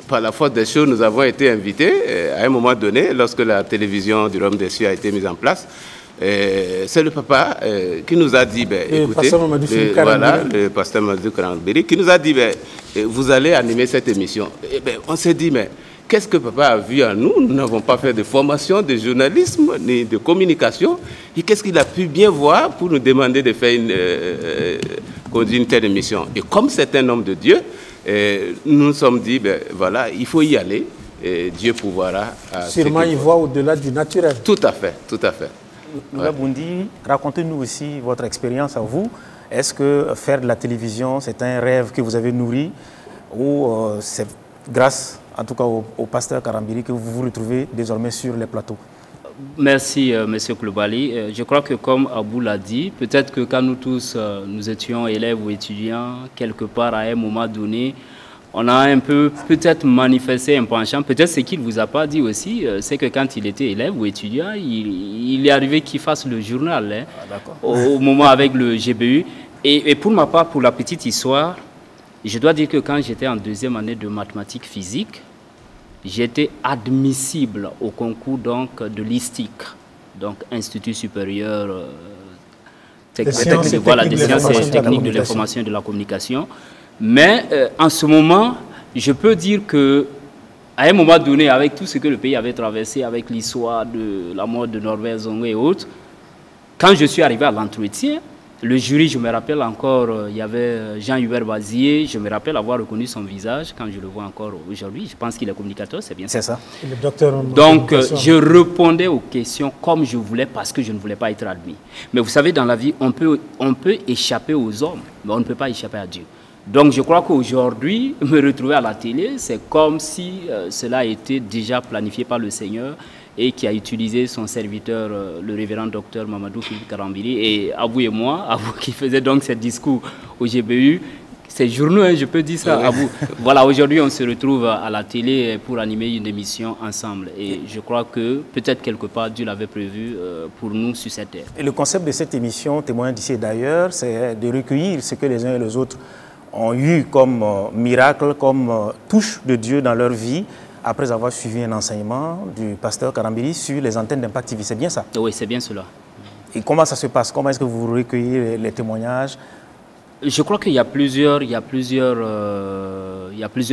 par la force des choses, nous avons été invités à un moment donné, lorsque la télévision du Royaume des Cieux a été mise en place. C'est le papa qui nous a dit, écoutez, le pasteur Mamadou Karambiri, qui nous a dit, vous allez animer cette émission. On s'est dit, mais qu'est-ce que papa a vu en nous? Nous n'avons pas fait de formation de journalisme ni de communication. Et qu'est-ce qu'il a pu bien voir pour nous demander de faire une telle émission? Et comme c'est un homme de Dieu, nous nous sommes dit, voilà, il faut y aller. Et Dieu pourvoira. Sûrement, il voit au-delà du naturel. Tout à fait, tout à fait. Noula Boundi, racontez-nous aussi votre expérience à vous. Est-ce que faire de la télévision, c'est un rêve que vous avez nourri ou c'est grâce, en tout cas, au pasteur Karambiri que vous vous retrouvez désormais sur les plateaux? Merci, M. Koulibaly. Je crois que comme Abou l'a dit, peut-être que quand nous tous, nous étions élèves ou étudiants, quelque part à un moment donné, on a un peu peut-être manifesté un penchant. Peut-être ce qu'il ne vous a pas dit aussi, c'est que quand il était élève ou étudiant, il est arrivé qu'il fasse le journal au moment avec le GBU. Et pour ma part, pour la petite histoire, je dois dire que quand j'étais en 2e année de mathématiques physiques, j'étais admissible au concours donc, de l'ISTIC, donc Institut supérieur des sciences et techniques de l'information et de la communication. Mais en ce moment, je peux dire que à un moment donné, avec tout ce que le pays avait traversé, avec l'histoire de la mort de Norbert Zongo et autres, quand je suis arrivé à l'entretien, le jury, je me rappelle encore, il y avait Jean-Hubert Bazier, je me rappelle avoir reconnu son visage quand je le vois encore aujourd'hui. Je pense qu'il est communicateur, c'est bien ça. C'est ça. Le docteur Donc, je répondais aux questions comme je voulais parce que je ne voulais pas être admis. Mais vous savez, dans la vie, on peut échapper aux hommes, mais on ne peut pas échapper à Dieu. Donc, je crois qu'aujourd'hui, me retrouver à la télé, c'est comme si cela a été déjà planifié par le Seigneur et qui a utilisé son serviteur, le révérend docteur Mamadou Philippe Karambiri, et Abou et moi, Abou qui faisait donc ce discours au GBU. C'est journaux, hein, je peux dire ça, Abou. Voilà, aujourd'hui, on se retrouve à la télé pour animer une émission ensemble. Et je crois que peut-être quelque part, Dieu l'avait prévu pour nous sur cette terre. Et le concept de cette émission, Témoins d'ici et d'ailleurs, c'est de recueillir ce que les uns et les autres ont eu comme miracle, comme touche de Dieu dans leur vie, après avoir suivi un enseignement du pasteur Karambiri sur les antennes d'Impact TV. C'est bien ça? Oui, c'est bien cela. Et comment ça se passe? Comment est-ce que vous recueillez les témoignages? Je crois qu'il y a plusieurs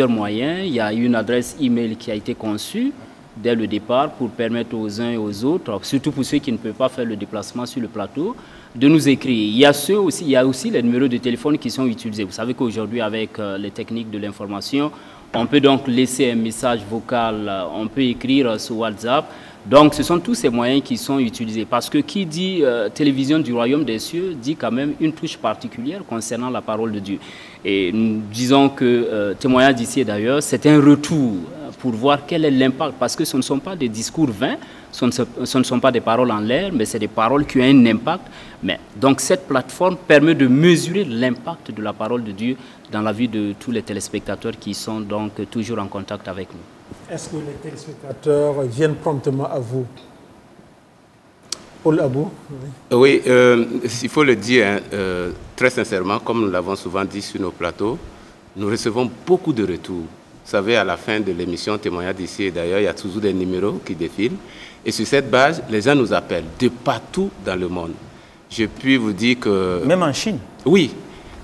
moyens. Il y a une adresse email qui a été conçue dès le départ pour permettre aux uns et aux autres, surtout pour ceux qui ne peuvent pas faire le déplacement sur le plateau, de nous écrire. Il y a aussi les numéros de téléphone qui sont utilisés. Vous savez qu'aujourd'hui, avec les techniques de l'information, on peut donc laisser un message vocal, on peut écrire sur WhatsApp. Donc, ce sont tous ces moyens qui sont utilisés. Parce que qui dit télévision du royaume des cieux dit quand même une touche particulière concernant la parole de Dieu. Et nous disons que témoignage d'ici et d'ailleurs, c'est un retour pour voir quel est l'impact. Parce que ce ne sont pas des discours vains, ce ne sont pas des paroles en l'air, mais c'est des paroles qui ont un impact. Mais, donc, cette plateforme permet de mesurer l'impact de la parole de Dieu dans la vie de tous les téléspectateurs qui sont donc toujours en contact avec nous. Est-ce que les téléspectateurs viennent promptement à vous? Paul Abou? Oui, il faut le dire hein, très sincèrement, comme nous l'avons souvent dit sur nos plateaux, nous recevons beaucoup de retours. Vous savez, à la fin de l'émission Témoignage d'ici et d'ailleurs, il y a toujours des numéros qui défilent. Et sur cette base, les gens nous appellent de partout dans le monde. Je puis vous dire que... Même en Chine? Oui.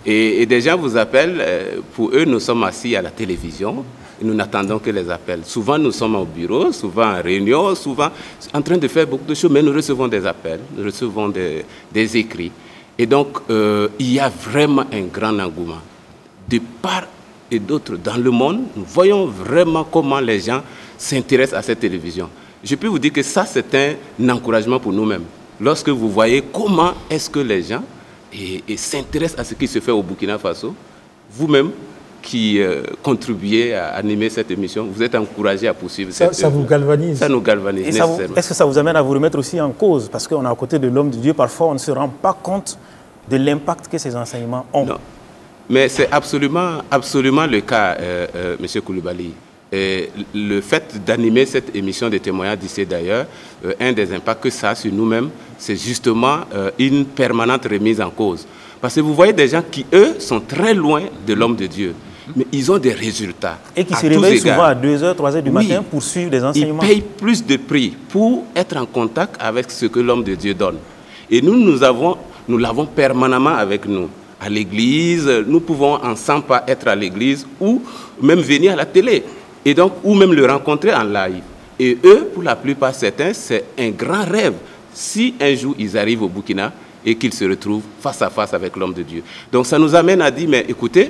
Et des gens vous appellent, pour eux, nous sommes assis à la télévision. Et nous n'attendons que les appels. Souvent, nous sommes au bureau, souvent en réunion, souvent en train de faire beaucoup de choses, mais nous recevons des appels, nous recevons des écrits. Et donc, il y a vraiment un grand engouement. De part et d'autre dans le monde, nous voyons vraiment comment les gens s'intéressent à cette télévision. Je peux vous dire que ça, c'est un encouragement pour nous-mêmes. Lorsque vous voyez comment est-ce que les gens s'intéressent à ce qui se fait au Burkina Faso, vous-même, qui contribuez à animer cette émission, vous êtes encouragé à poursuivre cette Ça vous galvanise. Ça nous galvanise nécessairement. Est-ce que ça vous amène à vous remettre aussi en cause? Parce qu'on est à côté de l'homme de Dieu, parfois on ne se rend pas compte de l'impact que ces enseignements ont. Non. Mais c'est absolument le cas, M. Koulibaly. Le fait d'animer cette émission de témoignages d'ici d'ailleurs, un des impacts que ça a sur nous-mêmes, c'est justement une permanente remise en cause. Parce que vous voyez des gens qui, eux, sont très loin de l'homme de Dieu. Mais ils ont des résultats. Et qui se réveillent souvent à 2h, 3h du matin pour suivre des enseignements. Ils payent plus de prix pour être en contact avec ce que l'homme de Dieu donne. Et nous l'avons permanemment avec nous. À l'église, nous pouvons ensemble pas être à l'église ou même venir à la télé. Et donc, ou même le rencontrer en live. Et eux, pour la plupart, certains, c'est un grand rêve. Si un jour ils arrivent au Burkina, et qu'ils se retrouvent face à face avec l'homme de Dieu. Donc ça nous amène à dire, mais écoutez,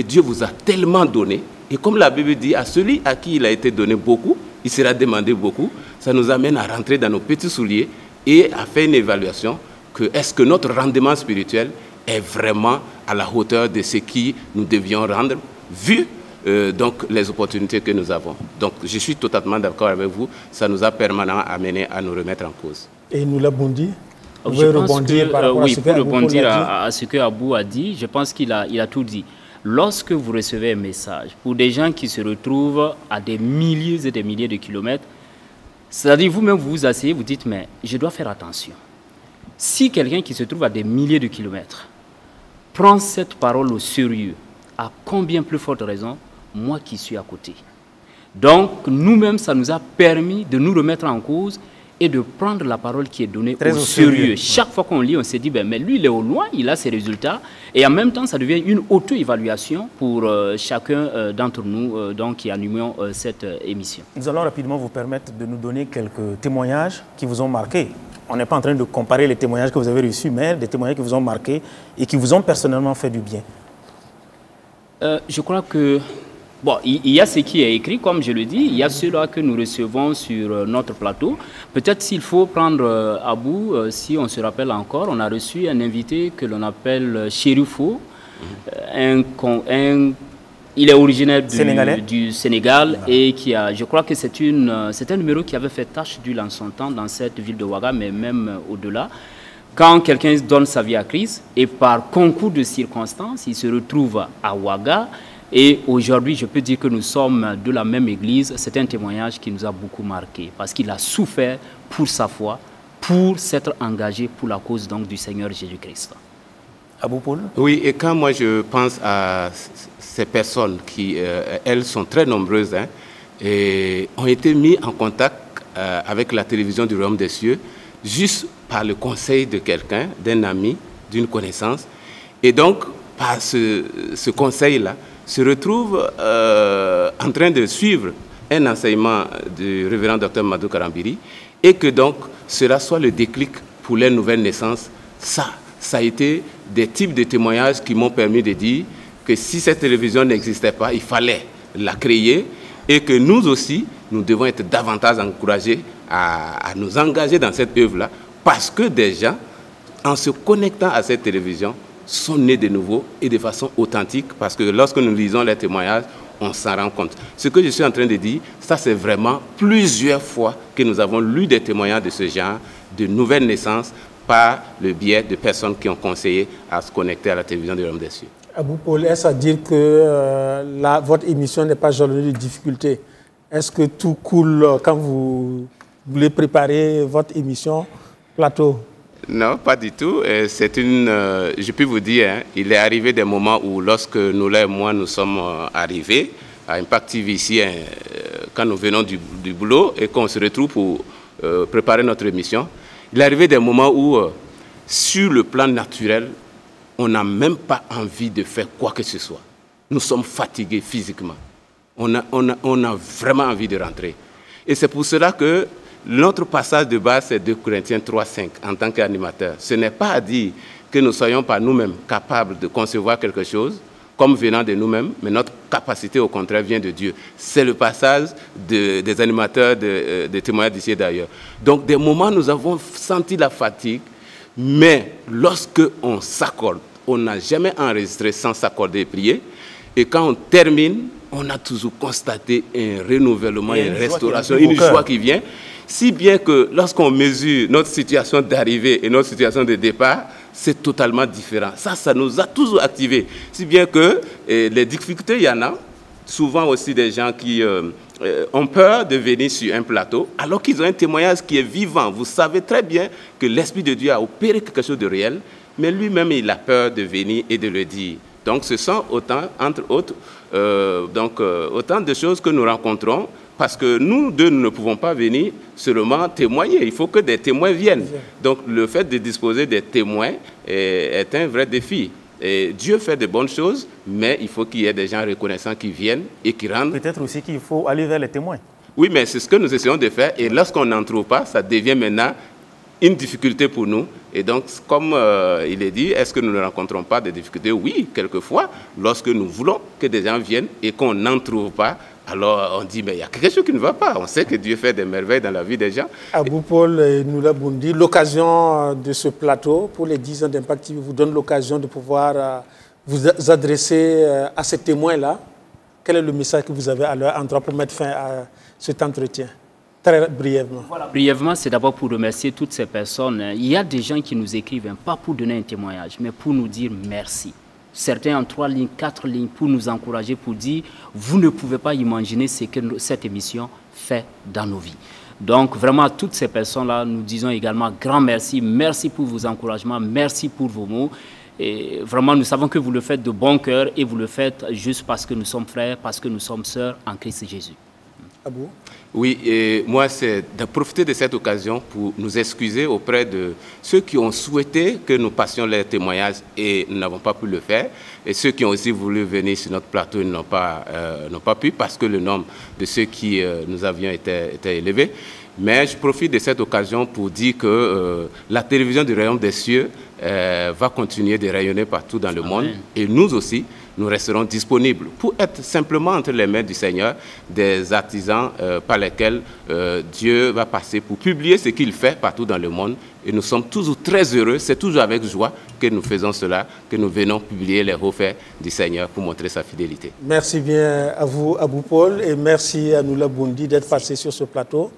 Dieu vous a tellement donné, et comme la Bible dit, à celui à qui il a été donné beaucoup, il sera demandé beaucoup. Ça nous amène à rentrer dans nos petits souliers et à faire une évaluation que est-ce que notre rendement spirituel est vraiment à la hauteur de ce qui nous devions rendre, vu donc les opportunités que nous avons. Donc je suis totalement d'accord avec vous, ça nous a permanemment amené à nous remettre en cause. Et nous l'avons dit. Je pense que, pour rebondir à ce que Abou a dit, je pense qu'il a tout dit. lorsque vous recevez un message, pour des gens qui se retrouvent à des milliers et des milliers de kilomètres, c'est-à-dire vous-même vous vous asseyez, vous dites, mais je dois faire attention. Si quelqu'un qui se trouve à des milliers de kilomètres prend cette parole au sérieux, à combien plus forte raison, moi qui suis à côté. Donc, nous-mêmes, ça nous a permis de nous remettre en cause et de prendre la parole qui est donnée au sérieux. Chaque fois qu'on lit, on se dit, ben, mais lui, il est au loin, il a ses résultats. Et en même temps, ça devient une auto-évaluation pour chacun d'entre nous donc, qui animons cette émission. Nous allons rapidement vous permettre de nous donner quelques témoignages qui vous ont marqué. On n'est pas en train de comparer les témoignages que vous avez reçus, mais des témoignages qui vous ont marqué et qui vous ont personnellement fait du bien. Je crois que, bon, il y a ce qui est écrit, comme je le dis, il y a ceux-là que nous recevons sur notre plateau. Peut-être s'il faut prendre à bout, si on se rappelle encore, on a reçu un invité que l'on appelle Chérifo, il est originaire du Sénégal et qui a, je crois que c'est un numéro qui avait fait tache d'huile en son temps dans cette ville de Ouaga, mais même au-delà. Quand quelqu'un donne sa vie à Christ et par concours de circonstances, il se retrouve à Ouaga et aujourd'hui, je peux dire que nous sommes de la même église. C'est un témoignage qui nous a beaucoup marqué parce qu'il a souffert pour sa foi, pour s'être engagé pour la cause donc, du Seigneur Jésus-Christ. Abou Paul? Oui, et quand moi je pense à ces personnes qui, elles sont très nombreuses, hein, et ont été mis en contact avec la télévision du Royaume des Cieux, juste par le conseil de quelqu'un, d'un ami, d'une connaissance. Et donc, par ce conseil-là, se retrouve en train de suivre un enseignement du révérend Dr Madou Karambiri et que donc, cela soit le déclic pour les nouvelles naissances. Ça a été des types de témoignages qui m'ont permis de dire que si cette télévision n'existait pas, il fallait la créer et que nous aussi, nous devons être davantage encouragés à nous engager dans cette œuvre-là parce que des gens, en se connectant à cette télévision, sont nés de nouveau et de façon authentique parce que lorsque nous lisons les témoignages, on s'en rend compte. Ce que je suis en train de dire, ça c'est vraiment plusieurs fois que nous avons lu des témoignages de ce genre, de nouvelles naissances, par le biais de personnes qui ont conseillé à se connecter à la télévision du Royaume des Cieux. Abou Paul, est-ce à dire que votre émission n'est pas jalonnée de difficultés? Est-ce que tout coule quand vous voulez préparer votre émission plateau? Non, pas du tout. Je peux vous dire, hein, il est arrivé des moments où lorsque nous, là et moi, nous sommes arrivés à Impact TV ici, quand nous venons du boulot et qu'on se retrouve pour préparer notre émission, il est arrivé des moments où, sur le plan naturel, on n'a même pas envie de faire quoi que ce soit. Nous sommes fatigués physiquement. On a vraiment envie de rentrer. Et c'est pour cela que notre passage de base, c'est 2 Corinthiens 3:5 en tant qu'animateur. Ce n'est pas à dire que nous soyons par nous-mêmes capables de concevoir quelque chose comme venant de nous-mêmes, mais notre capacité au contraire vient de Dieu. C'est le passage des animateurs de témoignages d'ici et d'ailleurs. Donc des moments nous avons senti la fatigue, mais lorsque on s'accorde, on n'a jamais enregistré sans s'accorder et prier, et quand on termine, on a toujours constaté un renouvellement, une restauration, une joie qui vient. Si bien que lorsqu'on mesure notre situation d'arrivée et notre situation de départ, c'est totalement différent. Ça nous a toujours activés. Si bien que les difficultés, il y en a. Souvent aussi des gens qui ont peur de venir sur un plateau, alors qu'ils ont un témoignage qui est vivant. Vous savez très bien que l'Esprit de Dieu a opéré quelque chose de réel, mais lui-même, il a peur de venir et de le dire. Donc ce sont autant, entre autres, autant de choses que nous rencontrons, parce que nous deux, nous ne pouvons pas venir seulement témoigner. Il faut que des témoins viennent. Donc le fait de disposer des témoins est un vrai défi. Et Dieu fait de bonnes choses, mais il faut qu'il y ait des gens reconnaissants qui viennent et qui rendent. Peut-être aussi qu'il faut aller vers les témoins. Oui, mais c'est ce que nous essayons de faire. Et lorsqu'on n'en trouve pas, ça devient maintenant une difficulté pour nous. Et donc, comme il est dit, est-ce que nous ne rencontrons pas des difficultés? Oui, quelquefois, lorsque nous voulons que des gens viennent et qu'on n'en trouve pas, alors on dit, mais il y a quelque chose qui ne va pas. On sait que Dieu fait des merveilles dans la vie des gens. Abou Paul Noula-Boundi, l'occasion de ce plateau pour les 10 ans d'Impact TV vous donne l'occasion de pouvoir vous adresser à ces témoins-là. Quel est le message que vous avez à leur endroit pour mettre fin à cet entretien? Très brièvement. Voilà, brièvement, c'est d'abord pour remercier toutes ces personnes. Il y a des gens qui nous écrivent, pas pour donner un témoignage, mais pour nous dire merci. certains en 3 lignes, 4 lignes, pour nous encourager, pour dire, vous ne pouvez pas imaginer ce que cette émission fait dans nos vies. Donc vraiment à toutes ces personnes-là, nous disons également grand merci. Merci pour vos encouragements, merci pour vos mots. Et vraiment, nous savons que vous le faites de bon cœur et vous le faites juste parce que nous sommes frères, parce que nous sommes sœurs en Christ Jésus. Abou? Oui, et moi, c'est de profiter de cette occasion pour nous excuser auprès de ceux qui ont souhaité que nous passions les témoignages et nous n'avons pas pu le faire. Et ceux qui ont aussi voulu venir sur notre plateau n'ont pas pu parce que le nombre de ceux qui nous avions était élevé. Mais je profite de cette occasion pour dire que la télévision du Royaume des Cieux va continuer de rayonner partout dans le monde. Et nous aussi, nous resterons disponibles pour être simplement entre les mains du Seigneur, des artisans par lesquels Dieu va passer pour publier ce qu'il fait partout dans le monde. Et nous sommes toujours très heureux, c'est toujours avec joie que nous faisons cela, que nous venons publier les hauts faits du Seigneur pour montrer sa fidélité. Merci bien à vous, Abou Paul, et merci à Noula Boundi d'être passé sur ce plateau.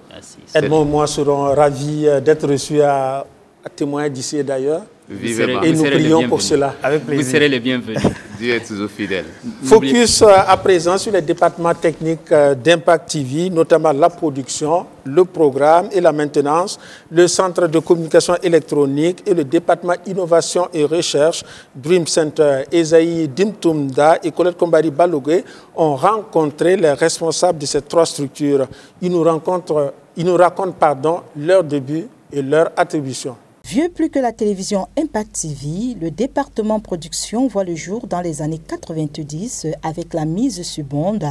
Edmond et moi serons ravis d'être reçus à témoigner d'ici et d'ailleurs. Et nous prions pour cela. Avec plaisir. Vous serez les bienvenus. Dieu est toujours fidèle. Focus à présent sur les départements techniques d'Impact TV, notamment la production, le programme et la maintenance, le centre de communication électronique et le département innovation et recherche, Dream Center. Esaïe Dimtoumda et Colette Kombari Balogué ont rencontré les responsables de ces 3 structures. Ils nous racontent leur début et leur attribution. Vieux plus que la télévision Impact TV, le département production voit le jour dans les années 90 avec la mise sur bande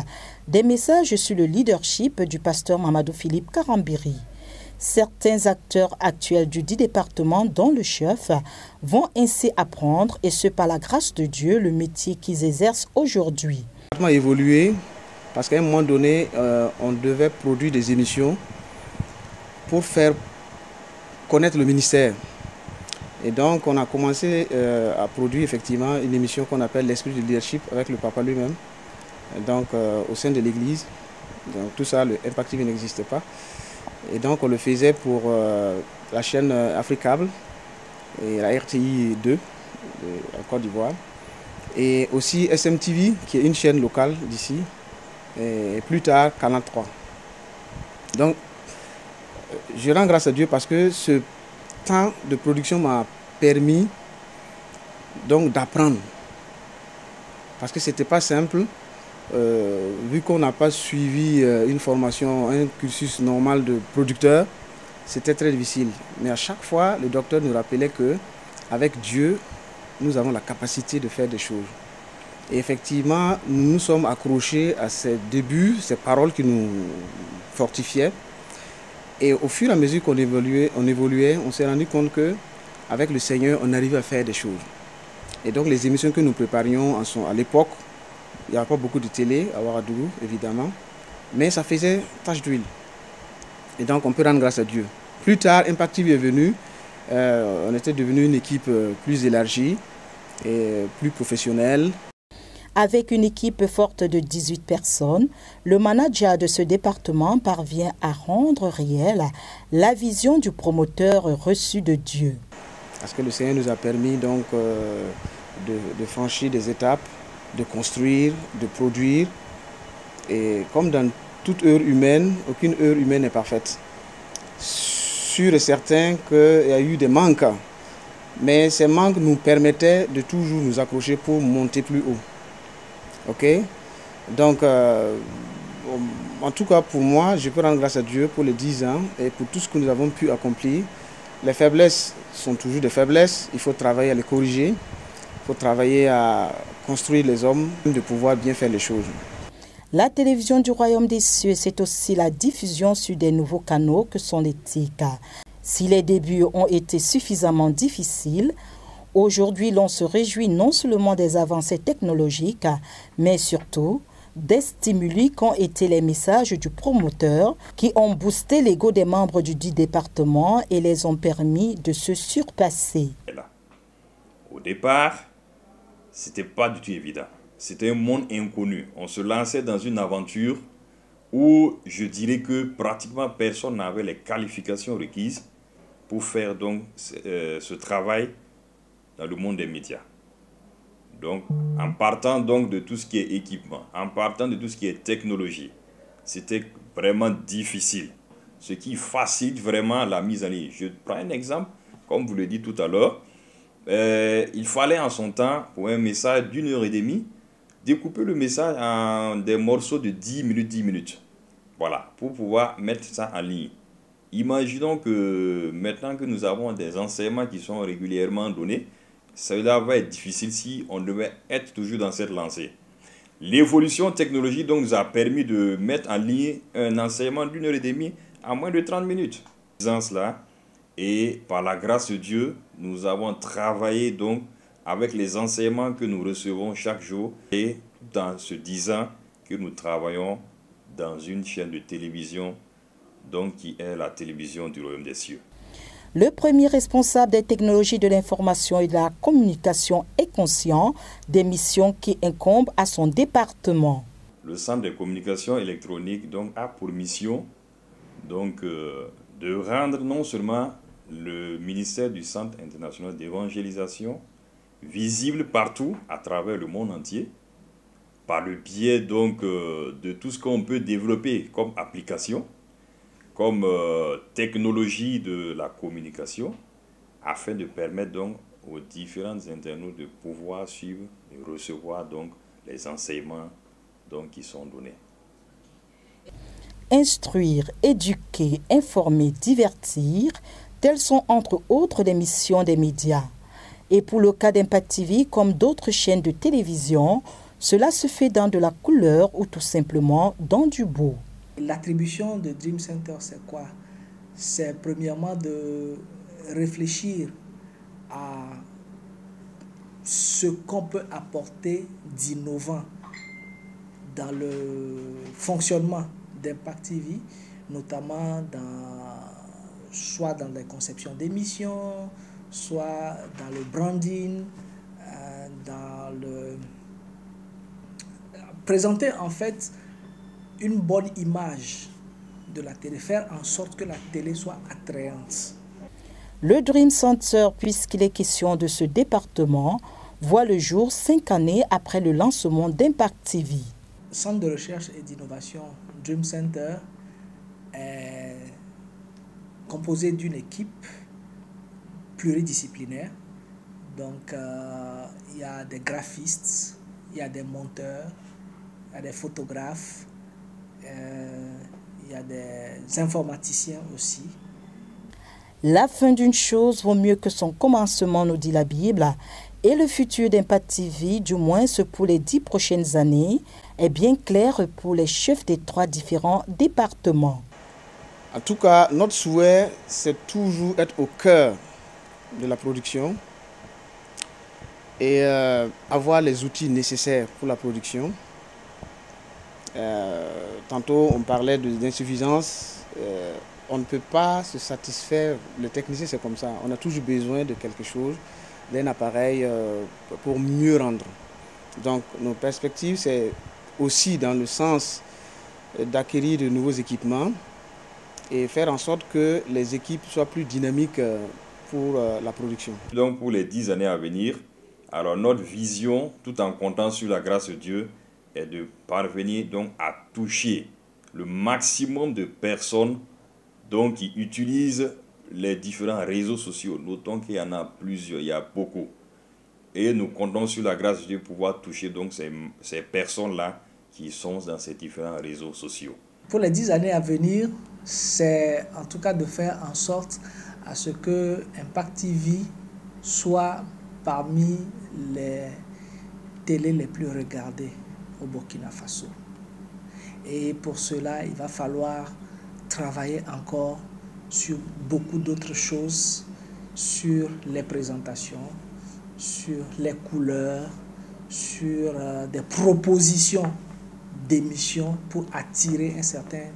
des messages sur le leadership du pasteur Mamadou Philippe Karambiri. Certains acteurs actuels du dit département, dont le chef, vont ainsi apprendre, et ce par la grâce de Dieu, le métier qu'ils exercent aujourd'hui. Le département a évolué parce qu'à un moment donné, on devait produire des émissions pour faire connaître le ministère. Et donc on a commencé à produire effectivement une émission qu'on appelle l'esprit du leadership avec le papa lui-même, donc au sein de l'église. Donc tout ça, le Impact TV n'existait pas. Et donc on le faisait pour la chaîne Africable et la RTI 2 en Côte d'Ivoire. Et aussi SMTV qui est une chaîne locale d'ici. Et plus tard Canal 3. Donc je rends grâce à Dieu parce que ce temps de production m'a permis donc d'apprendre. Parce que ce n'était pas simple, vu qu'on n'a pas suivi une formation, un cursus normal de producteur, c'était très difficile. Mais à chaque fois, le docteur nous rappelait qu'avec Dieu, nous avons la capacité de faire des choses. Et effectivement, nous nous sommes accrochés à ces débuts, ces paroles qui nous fortifiaient. Et au fur et à mesure qu'on évoluait, on s'est rendu compte qu'avec le Seigneur, on arrivait à faire des choses. Et donc les émissions que nous préparions à l'époque, il n'y avait pas beaucoup de télé à Ouagadougou, évidemment, mais ça faisait tache d'huile. Et donc on peut rendre grâce à Dieu. Plus tard, Impact TV est venu, on était devenu une équipe plus élargie et plus professionnelle. Avec une équipe forte de 18 personnes, le manager de ce département parvient à rendre réelle la vision du promoteur reçu de Dieu. Parce que le Seigneur nous a permis donc de franchir des étapes, de construire, de produire. Et comme dans toute heure humaine, aucune heure humaine n'est parfaite. Sûr et certain qu'il y a eu des manques, mais ces manques nous permettaient de toujours nous accrocher pour monter plus haut. Ok, donc en tout cas pour moi, je peux rendre grâce à Dieu pour les 10 ans et pour tout ce que nous avons pu accomplir. Les faiblesses sont toujours des faiblesses, il faut travailler à les corriger, il faut travailler à construire les hommes, de pouvoir bien faire les choses. La télévision du Royaume des Cieux, c'est aussi la diffusion sur des nouveaux canaux que sont les TIC. Si les débuts ont été suffisamment difficiles, aujourd'hui, l'on se réjouit non seulement des avancées technologiques, mais surtout des stimuli qu'ont été les messages du promoteur qui ont boosté l'ego des membres du dit département et les ont permis de se surpasser. Au départ, ce n'était pas du tout évident. C'était un monde inconnu. On se lançait dans une aventure où je dirais que pratiquement personne n'avait les qualifications requises pour faire donc ce travail dans le monde des médias. Donc, en partant donc de tout ce qui est équipement, en partant de tout ce qui est technologie, c'était vraiment difficile. Ce qui facilite vraiment la mise en ligne. Je prends un exemple, comme vous le dites tout à l'heure. Il fallait en son temps, pour un message d'1h30, découper le message en des morceaux de 10 minutes. Voilà, pour pouvoir mettre ça en ligne. Imaginons que maintenant que nous avons des enseignements qui sont régulièrement donnés, cela va être difficile si on devait être toujours dans cette lancée. L'évolution technologique donc, nous a permis de mettre en ligne un enseignement d'1h30 en moins de 30 minutes. Et par la grâce de Dieu, nous avons travaillé donc avec les enseignements que nous recevons chaque jour et tout en se disant que nous travaillons dans une chaîne de télévision donc qui est la télévision du Royaume des Cieux. Le premier responsable des technologies de l'information et de la communication est conscient des missions qui incombent à son département. Le Centre de communication électronique donc, a pour mission donc, de rendre non seulement le ministère du Centre international d'évangélisation visible partout à travers le monde entier, par le biais donc, de tout ce qu'on peut développer comme application, comme technologie de la communication, afin de permettre donc aux différents internautes de pouvoir suivre et recevoir donc les enseignements donc, qui sont donnés. Instruire, éduquer, informer, divertir, telles sont entre autres les missions des médias. Et pour le cas d'Impact TV, comme d'autres chaînes de télévision, cela se fait dans de la couleur ou tout simplement dans du beau. L'attribution de Dream Center, c'est quoi? C'est premièrement de réfléchir à ce qu'on peut apporter d'innovant dans le fonctionnement d'Impact TV, notamment soit dans la conception d'émissions, soit dans le branding, dans le... Présenter en fait une bonne image de la télé, faire en sorte que la télé soit attrayante. Le Dream Center, puisqu'il est question de ce département, voit le jour 5 années après le lancement d'Impact TV. Centre de recherche et d'innovation Dream Center est composé d'une équipe pluridisciplinaire. Donc, il y a des graphistes, il y a des monteurs, il y a des photographes, il y a des informaticiens aussi. La fin d'une chose vaut mieux que son commencement, nous dit la Bible. Et le futur d'Impact TV, du moins ce pour les 10 prochaines années, est bien clair pour les chefs des 3 différents départements. En tout cas, notre souhait, c'est toujours être au cœur de la production et avoir les outils nécessaires pour la production. Tantôt, on parlait d'insuffisance. On ne peut pas se satisfaire. Le technicien, c'est comme ça. On a toujours besoin de quelque chose, d'un appareil pour mieux rendre. Donc, nos perspectives, c'est aussi dans le sens d'acquérir de nouveaux équipements et faire en sorte que les équipes soient plus dynamiques pour la production. Donc, pour les 10 années à venir, alors notre vision, tout en comptant sur la grâce de Dieu, est de parvenir donc à toucher le maximum de personnes donc, qui utilisent les différents réseaux sociaux. Notons qu'il y en a plusieurs, il y a beaucoup. Et nous comptons sur la grâce de Dieu pour pouvoir toucher donc ces personnes-là qui sont dans ces différents réseaux sociaux. Pour les 10 années à venir, c'est en tout cas de faire en sorte à ce que Impact TV soit parmi les télés les plus regardées au Burkina Faso. Et pour cela, il va falloir travailler encore sur beaucoup d'autres choses, sur les présentations, sur les couleurs, sur des propositions d'émissions pour attirer un certain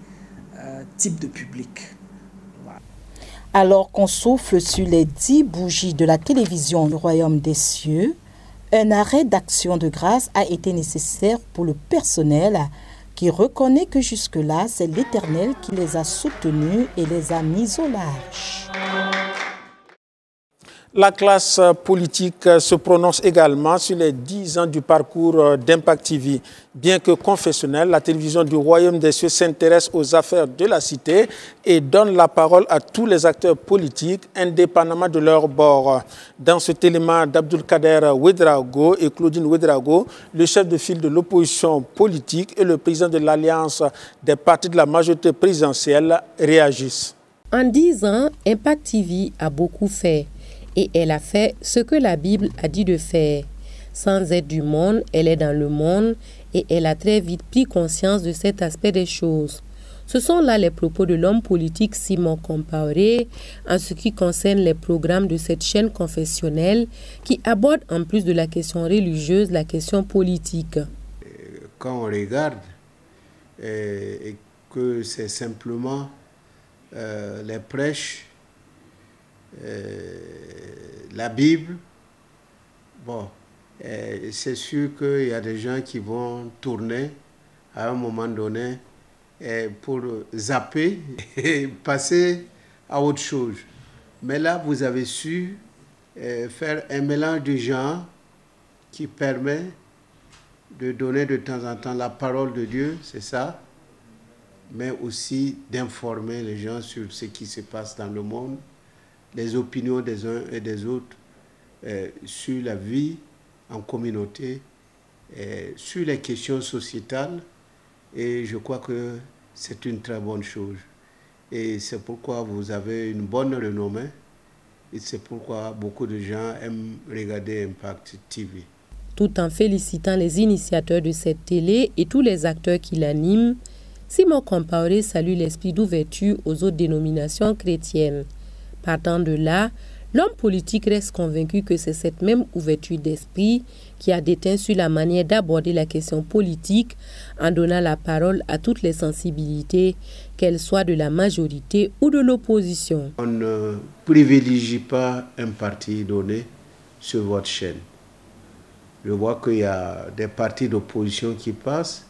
type de public. Voilà. Alors qu'on souffle sur les 10 bougies de la télévision du Royaume des Cieux, un arrêt d'action de grâce a été nécessaire pour le personnel qui reconnaît que jusque-là, c'est l'Éternel qui les a soutenus et les a mis au large. La classe politique se prononce également sur les 10 ans du parcours d'Impact TV. Bien que confessionnelle, la télévision du Royaume des Cieux s'intéresse aux affaires de la cité et donne la parole à tous les acteurs politiques, indépendamment de leur bord. Dans cet élément d'Abdulkader Ouedraogo et Claudine Ouedraogo, le chef de file de l'opposition politique et le président de l'Alliance des partis de la majorité présidentielle réagissent. En 10 ans, Impact TV a beaucoup fait. Et elle a fait ce que la Bible a dit de faire. Sans être du monde, elle est dans le monde et elle a très vite pris conscience de cet aspect des choses. Ce sont là les propos de l'homme politique Simon Compaoré en ce qui concerne les programmes de cette chaîne confessionnelle qui aborde en plus de la question religieuse, la question politique. Quand on regarde et que c'est simplement les prêches, la Bible, bon, c'est sûr qu'il y a des gens qui vont tourner à un moment donné pour zapper et passer à autre chose. Mais là, vous avez su faire un mélange de genres qui permet de donner de temps en temps la parole de Dieu, c'est ça, mais aussi d'informer les gens sur ce qui se passe dans le monde, les opinions des uns et des autres sur la vie en communauté, sur les questions sociétales, et je crois que c'est une très bonne chose. Et c'est pourquoi vous avez une bonne renommée, et c'est pourquoi beaucoup de gens aiment regarder Impact TV. Tout en félicitant les initiateurs de cette télé et tous les acteurs qui l'animent, Simon Compaoré salue l'esprit d'ouverture aux autres dénominations chrétiennes. Partant de là, l'homme politique reste convaincu que c'est cette même ouverture d'esprit qui a déteint sur la manière d'aborder la question politique en donnant la parole à toutes les sensibilités, qu'elles soient de la majorité ou de l'opposition. On ne privilégie pas un parti donné sur votre chaîne. Je vois qu'il y a des partis d'opposition qui passent,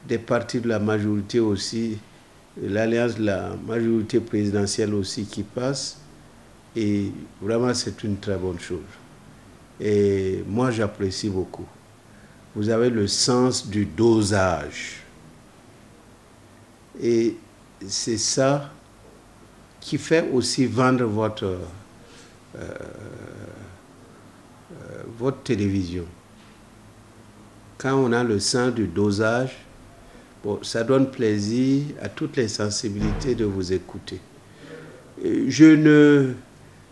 des partis de la majorité aussi, l'alliance de la majorité présidentielle aussi qui passe, et vraiment c'est une très bonne chose. Et moi j'apprécie beaucoup. Vous avez le sens du dosage. Et c'est ça qui fait aussi vendre votre télévision. Quand on a le sens du dosage, bon, ça donne plaisir à toutes les sensibilités de vous écouter.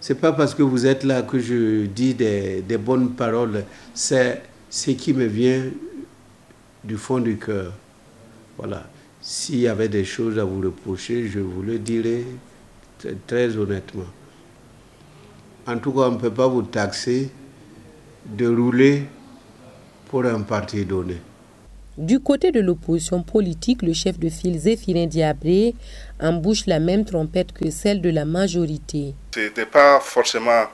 C'est pas parce que vous êtes là que je dis des bonnes paroles, c'est ce qui me vient du fond du cœur. Voilà. S'il y avait des choses à vous reprocher, je vous le dirais très honnêtement. En tout cas, on ne peut pas vous taxer de rouler pour un parti donné. Du côté de l'opposition politique, le chef de file Zéphirin Diabré embouche la même trompette que celle de la majorité. Ce n'est pas forcément,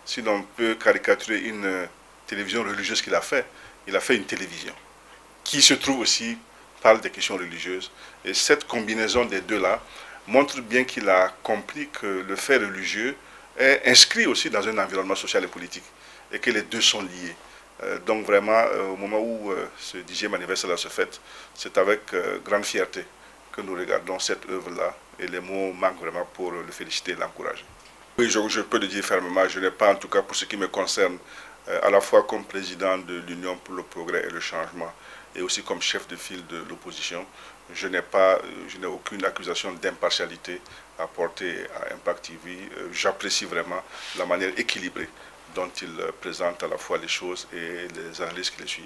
si l'on peut caricaturer, une télévision religieuse qu'il a fait. Il a fait une télévision qui se trouve aussi parle des questions religieuses. Et cette combinaison des deux-là montre bien qu'il a compris que le fait religieux est inscrit aussi dans un environnement social et politique et que les deux sont liés. Donc vraiment, au moment où ce 10e anniversaire se fête, c'est avec grande fierté que nous regardons cette œuvre-là et les mots manquent vraiment pour le féliciter et l'encourager. Oui, je peux le dire fermement, je n'ai pas, en tout cas pour ce qui me concerne, à la fois comme président de l'Union pour le progrès et le changement et aussi comme chef de file de l'opposition, je n'ai aucune accusation d'impartialité à porter à Impact TV. J'apprécie vraiment la manière équilibrée dont il présente à la fois les choses et les analyses qui les suivent.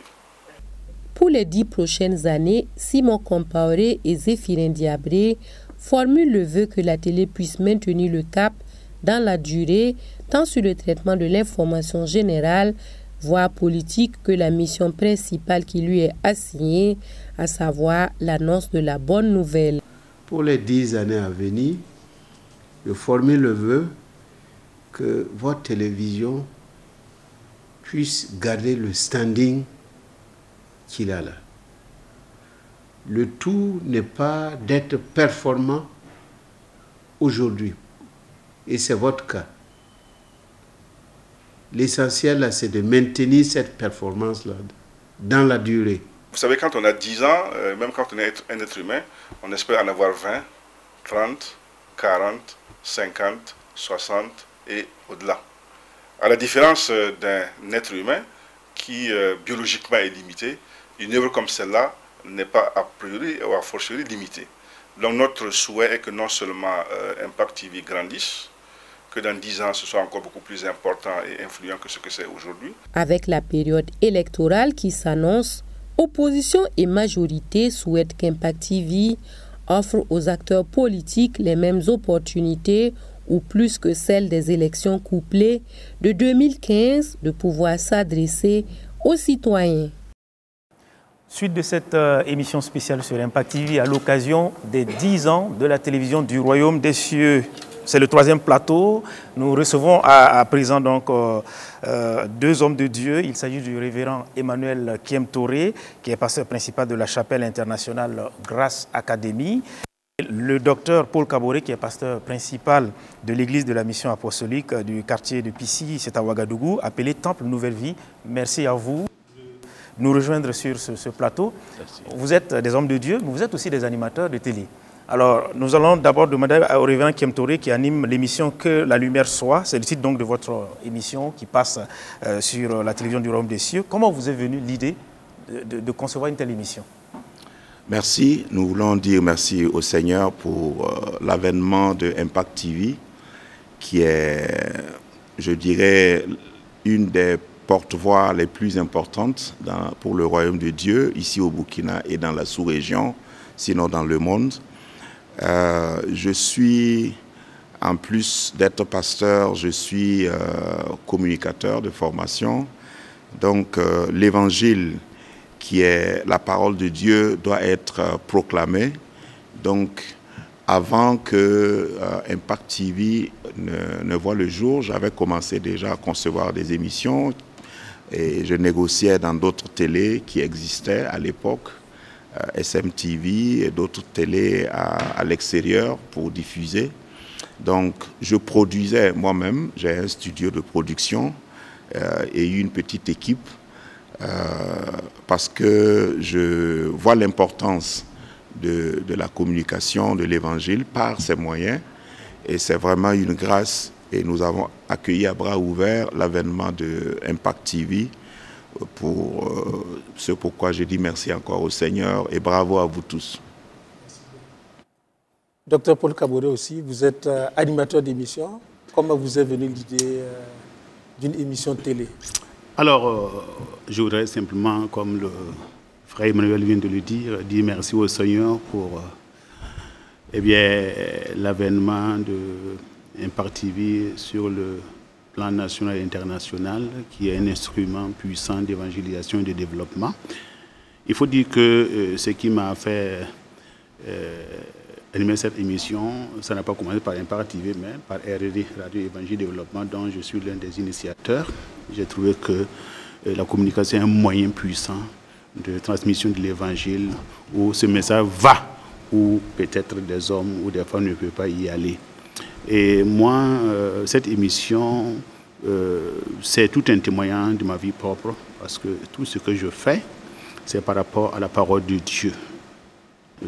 Pour les 10 prochaines années, Simon Compaoré et Zéphirin Diabré formulent le vœu que la télé puisse maintenir le cap dans la durée, tant sur le traitement de l'information générale, voire politique, que la mission principale qui lui est assignée, à savoir l'annonce de la bonne nouvelle. Pour les 10 années à venir, je formule le vœu que votre télévision puisse garder le standing qu'il a là. Le tout n'est pas d'être performant aujourd'hui, et c'est votre cas. L'essentiel, là, c'est de maintenir cette performance-là dans la durée. Vous savez, quand on a 10 ans, même quand on est un être humain, on espère en avoir 20, 30, 40, 50, 60 et au-delà. À la différence d'un être humain qui biologiquement est limité, une œuvre comme celle-là n'est pas a priori ou a fortiori limitée. Donc notre souhait est que non seulement Impact TV grandisse, que dans 10 ans ce soit encore beaucoup plus important et influent que ce que c'est aujourd'hui. Avec la période électorale qui s'annonce, opposition et majorité souhaitent qu'Impact TV offre aux acteurs politiques les mêmes opportunités ou plus que celles des élections couplées de 2015 de pouvoir s'adresser aux citoyens. Suite de cette émission spéciale sur Impact TV à l'occasion des 10 ans de la télévision du Royaume des Cieux. C'est le 3e plateau. Nous recevons à présent donc 2 hommes de Dieu. Il s'agit du révérend Emmanuel Kiemtoré, qui est pasteur principal de la chapelle internationale Grace Academy. Le docteur Paul Kaboré, qui est pasteur principal de l'église de la mission apostolique du quartier de Pissi, c'est à Ouagadougou, appelé Temple Nouvelle Vie. Merci à vous de nous rejoindre sur ce plateau. Merci. Vous êtes des hommes de Dieu, mais vous êtes aussi des animateurs de télé. Alors, nous allons d'abord demander au révérend Kiemtoré qui anime l'émission Que la lumière soit. C'est le titre donc de votre émission qui passe sur la télévision du Royaume des Cieux. Comment vous est venue l'idée de concevoir une telle émission? Merci. Nous voulons dire merci au Seigneur pour l'avènement de Impact TV, qui est, je dirais, une des porte-voix les plus importantes pour le Royaume de Dieu, ici au Burkina et dans la sous-région, sinon dans le monde. Je suis, en plus d'être pasteur, je suis communicateur de formation. Donc l'évangile, qui est la parole de Dieu, doit être proclamé. Donc avant que Impact TV ne voit le jour, j'avais commencé déjà à concevoir des émissions et je négociais dans d'autres télés qui existaient à l'époque. SMTV et d'autres télés à l'extérieur pour diffuser. Donc, je produisais moi-même, j'ai un studio de production et une petite équipe parce que je vois l'importance de la communication de l'Évangile par ces moyens et c'est vraiment une grâce et nous avons accueilli à bras ouverts l'avènement de Impact TV pour ce pourquoi je dis merci encore au Seigneur et bravo à vous tous. Docteur Paul Kaboré aussi, vous êtes animateur d'émission. Comment vous est venue l'idée d'une émission télé? Alors, je voudrais simplement, comme le frère Emmanuel vient de le dire merci au Seigneur pour l'avènement de Impact TV sur le plan national et international, qui est un instrument puissant d'évangélisation et de développement. Il faut dire que ce qui m'a fait animer cette émission, ça n'a pas commencé par Impact TV, mais par RRD, Radio Évangile Développement, dont je suis l'un des initiateurs. J'ai trouvé que la communication est un moyen puissant de transmission de l'Évangile, où ce message va, où peut-être des hommes ou des femmes ne peuvent pas y aller. Et moi, cette émission, c'est tout un témoignage de ma vie propre, parce que tout ce que je fais, c'est par rapport à la parole de Dieu.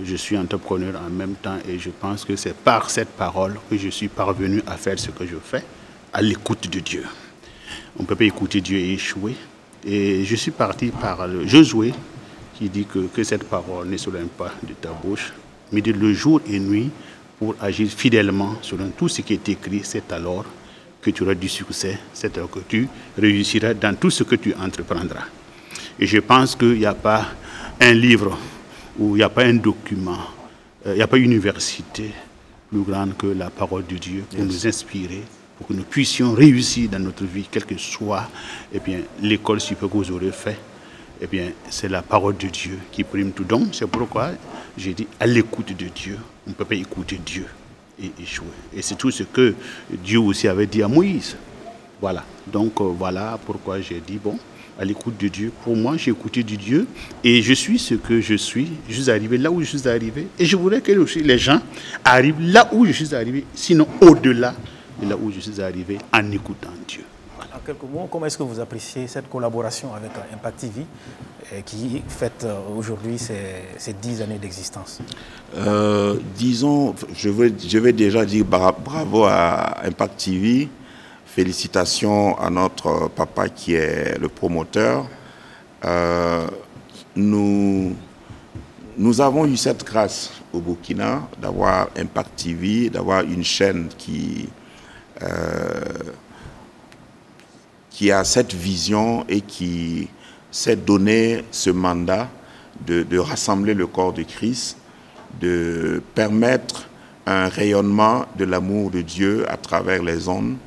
Je suis entrepreneur en même temps et je pense que c'est par cette parole que je suis parvenu à faire ce que je fais, à l'écoute de Dieu. On ne peut pas écouter Dieu et échouer. Et je suis parti par le Josué qui dit que cette parole ne s'éloigne pas de ta bouche, mais de le jour et nuit pour agir fidèlement selon tout ce qui est écrit. C'est alors que tu auras du succès, c'est alors que tu réussiras dans tout ce que tu entreprendras. Et je pense qu'il n'y a pas un livre où il n'y a pas un document, il n'y a pas une université plus grande que la parole de Dieu pour nous inspirer, pour que nous puissions réussir dans notre vie, quelle que soit l'école supérieure que vous aurez fait. C'est la parole de Dieu qui prime tout. Donc, c'est pourquoi j'ai dit à l'écoute de Dieu. On ne peut pas écouter Dieu et échouer. Et c'est tout ce que Dieu aussi avait dit à Moïse. Voilà. Donc, voilà pourquoi j'ai dit, à l'écoute de Dieu. Pour moi, j'ai écouté de Dieu et je suis ce que je suis. Je suis arrivé là où je suis arrivé. Et je voudrais que les gens arrivent là où je suis arrivé, sinon au-delà de là où je suis arrivé, en écoutant Dieu. En quelques mots, comment est-ce que vous appréciez cette collaboration avec Impact TV qui fête aujourd'hui ses 10 années d'existence? Disons, je vais déjà dire bravo à Impact TV. Félicitations à notre papa qui est le promoteur. Nous avons eu cette grâce au Burkina d'avoir Impact TV, d'avoir une chaîne qui a cette vision et qui s'est donné ce mandat de rassembler le corps de Christ, de permettre un rayonnement de l'amour de Dieu à travers les ondes.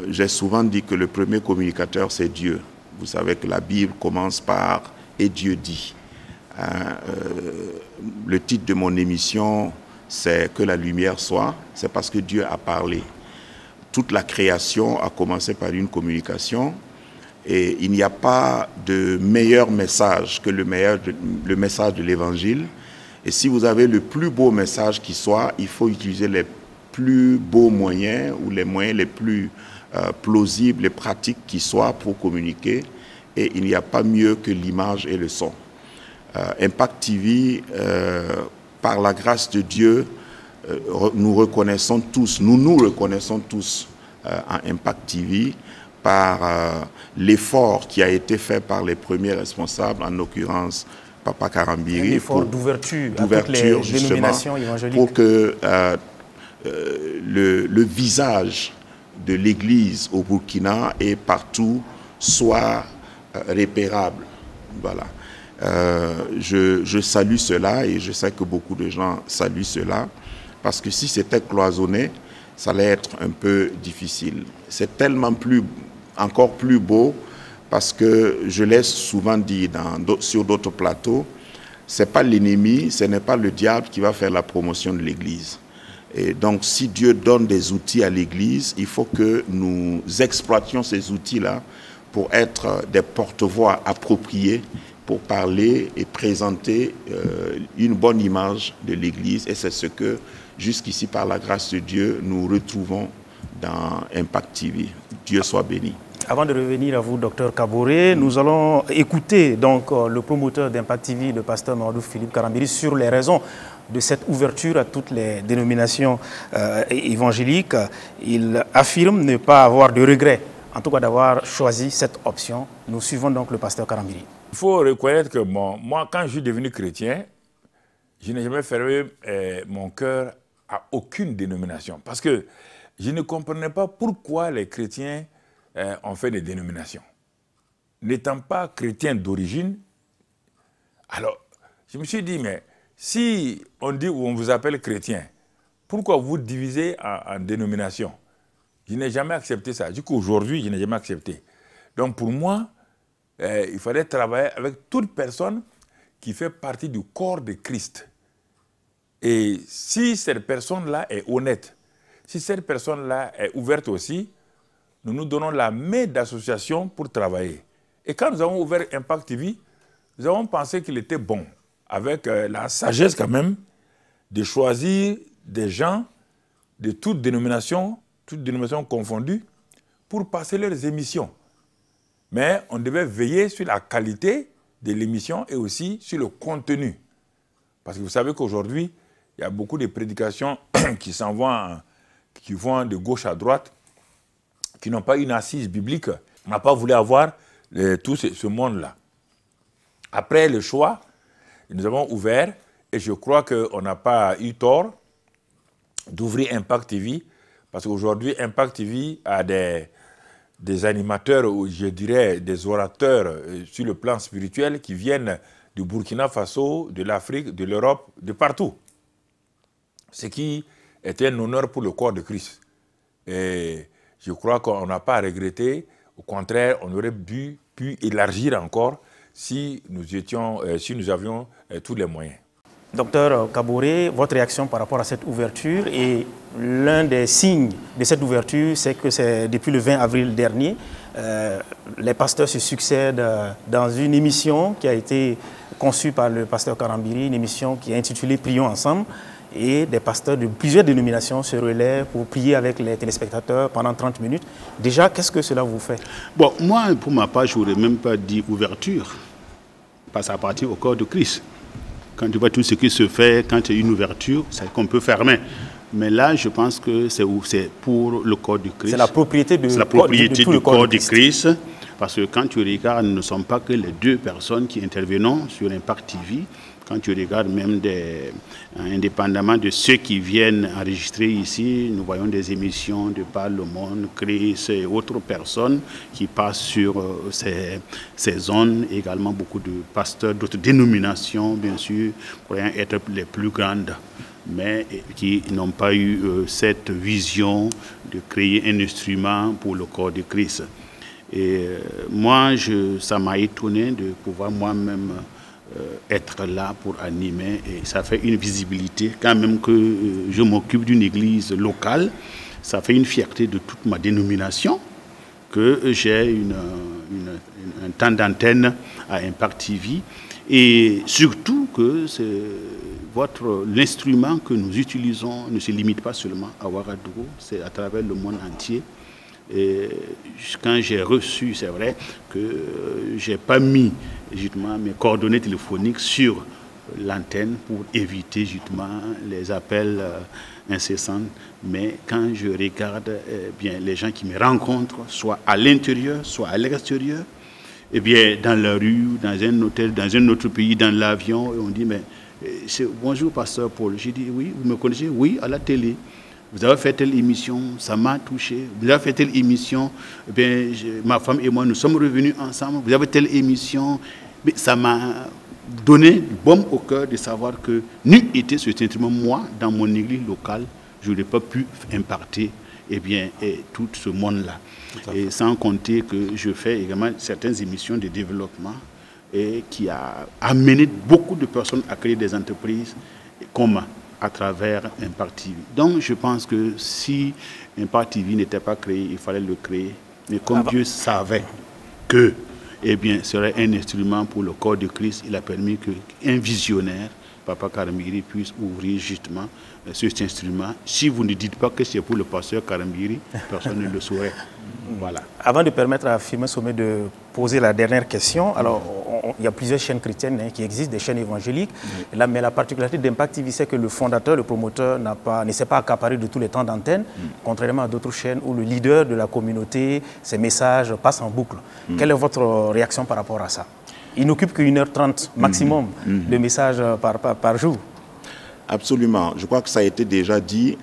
J'ai souvent dit que le premier communicateur, c'est Dieu. Vous savez que la Bible commence par « Et Dieu dit ». Le titre de mon émission, c'est « Que la lumière soit », c'est parce que Dieu a parlé. Toute la création a commencé par une communication et il n'y a pas de meilleur message que le message de l'Évangile. Et si vous avez le plus beau message qui soit, il faut utiliser les plus beaux moyens ou les moyens les plus plausibles et pratiques qui soient pour communiquer. Et il n'y a pas mieux que l'image et le son. Impact TV, par la grâce de Dieu, nous reconnaissons tous, nous reconnaissons tous à Impact TV par l'effort qui a été fait par les premiers responsables, en l'occurrence Papa Karambiri. Un effort d'ouverture à toutes les dénominations évangéliques. Pour que le visage de l'Église au Burkina et partout soit repérable. Voilà. Je salue cela et je sais que beaucoup de gens saluent cela parce que si c'était cloisonné, ça allait être un peu difficile. C'est tellement encore plus beau parce que je l'ai souvent dit sur d'autres plateaux, ce n'est pas l'ennemi, ce n'est pas le diable qui va faire la promotion de l'Église. Et donc, si Dieu donne des outils à l'Église, il faut que nous exploitions ces outils-là pour être des porte-voix appropriés pour parler et présenter une bonne image de l'Église. Et c'est ce que, jusqu'ici, par la grâce de Dieu, nous retrouvons dans Impact TV. Dieu soit béni. Avant de revenir à vous, Dr Kaboré, nous allons écouter donc le promoteur d'Impact TV, le pasteur Mamadou Philippe Karambiri, sur les raisons de cette ouverture à toutes les dénominations évangéliques. Il affirme ne pas avoir de regrets, en tout cas d'avoir choisi cette option. Nous suivons donc le pasteur Karambiri. Il faut reconnaître que moi, quand je suis devenu chrétien, je n'ai jamais fermé mon cœur à aucune dénomination. Parce que je ne comprenais pas pourquoi les chrétiens ont fait des dénominations. N'étant pas chrétien d'origine, alors je me suis dit, mais si on dit ou on vous appelle chrétien, pourquoi vous divisez en dénominations? Je n'ai jamais accepté ça. Du coup, aujourd'hui, je n'ai jamais accepté. Donc pour moi, il fallait travailler avec toute personne qui fait partie du corps de Christ. Et si cette personne-là est honnête, si cette personne-là est ouverte aussi, nous nous donnons la main d'association pour travailler. Et quand nous avons ouvert Impact TV, nous avons pensé qu'il était bon, avec la sagesse quand même, de choisir des gens de toutes dénominations confondues, pour passer leurs émissions. Mais on devait veiller sur la qualité de l'émission et aussi sur le contenu. Parce que vous savez qu'aujourd'hui, il y a beaucoup de prédications qui vont de gauche à droite, qui n'ont pas une assise biblique. On n'a pas voulu avoir tout ce monde-là. Après le choix, nous avons ouvert, et je crois qu'on n'a pas eu tort d'ouvrir Impact TV, parce qu'aujourd'hui, Impact TV a des animateurs, ou je dirais des orateurs sur le plan spirituel qui viennent du Burkina Faso, de l'Afrique, de l'Europe, de partout. Ce qui est un honneur pour le corps de Christ. Et je crois qu'on n'a pas à regretter. Au contraire, on aurait pu élargir encore si nous avions tous les moyens. Docteur Kaboré, votre réaction par rapport à cette ouverture, et l'un des signes de cette ouverture, c'est que c'est depuis le 20 avril dernier, les pasteurs se succèdent dans une émission qui a été conçue par le pasteur Karambiri, une émission qui est intitulée « Prions ensemble ». et des pasteurs de plusieurs dénominations se relaient pour prier avec les téléspectateurs pendant 30 minutes. Déjà, qu'est-ce que cela vous fait? Bon, moi, pour ma part, je n'aurais même pas dit ouverture, parce que ça appartient au corps de Christ. Quand tu vois tout ce qui se fait, quand il y a une ouverture, c'est qu'on peut fermer. Mais là, je pense que c'est pour le corps du Christ. C'est la propriété du corps du Christ. Parce que quand tu regardes, nous ne sommes pas que les deux personnes qui intervenons sur Impact TV. Quand tu regardes même indépendamment de ceux qui viennent enregistrer ici, nous voyons des émissions de Par le Monde, Christ et autres personnes qui passent sur ces zones. Également beaucoup de pasteurs d'autres dénominations, bien sûr, croyant être les plus grandes, mais qui n'ont pas eu cette vision de créer un instrument pour le corps de Christ. Et moi, ça m'a étonné de pouvoir moi-même être là pour animer, et ça fait une visibilité. Quand même que je m'occupe d'une église locale, ça fait une fierté de toute ma dénomination que j'ai un temps d'antenne à Impact TV, et surtout que l'instrument que nous utilisons ne se limite pas seulement à Ouagadougou, c'est à travers le monde entier. Et quand j'ai reçu, c'est vrai que je n'ai pas mis justement mes coordonnées téléphoniques sur l'antenne pour éviter justement les appels incessants. Mais quand je regarde bien les gens qui me rencontrent, soit à l'intérieur, soit à l'extérieur, et bien dans la rue, dans un hôtel, dans un autre pays, dans l'avion, on dit mais bonjour pasteur Paul. J'ai dit oui, vous me connaissez? Oui, à la télé. Vous avez fait telle émission, ça m'a touché. Vous avez fait telle émission, ma femme et moi, nous sommes revenus ensemble. Vous avez telle émission, mais ça m'a donné baume au cœur de savoir que n'eût été ce instrument, moi, dans mon église locale, je n'aurais pas pu imparter tout ce monde-là. Et sans compter que je fais également certaines émissions de développement et qui a amené beaucoup de personnes à créer des entreprises comme à travers Impact TV. Donc je pense que si Impact TV n'était pas créé, il fallait le créer. Mais comme Dieu savait que serait un instrument pour le corps de Christ, il a permis qu'un visionnaire, Papa Karambiri, puisse ouvrir justement cet instrument. Si vous ne dites pas que c'est pour le pasteur Karambiri, personne ne le saurait. Voilà. Avant de permettre à Firmin Somé de poser la dernière question, alors il y a plusieurs chaînes chrétiennes qui existent, des chaînes évangéliques. Là, mais la particularité d'Impact TV, c'est que le fondateur, le promoteur, ne s'est pas accaparé de tous les temps d'antenne, contrairement à d'autres chaînes où le leader de la communauté, ses messages passent en boucle. Quelle est votre réaction par rapport à ça? Il n'occupe que 1h30 maximum de messages par jour. Absolument. Je crois que ça a été déjà dit.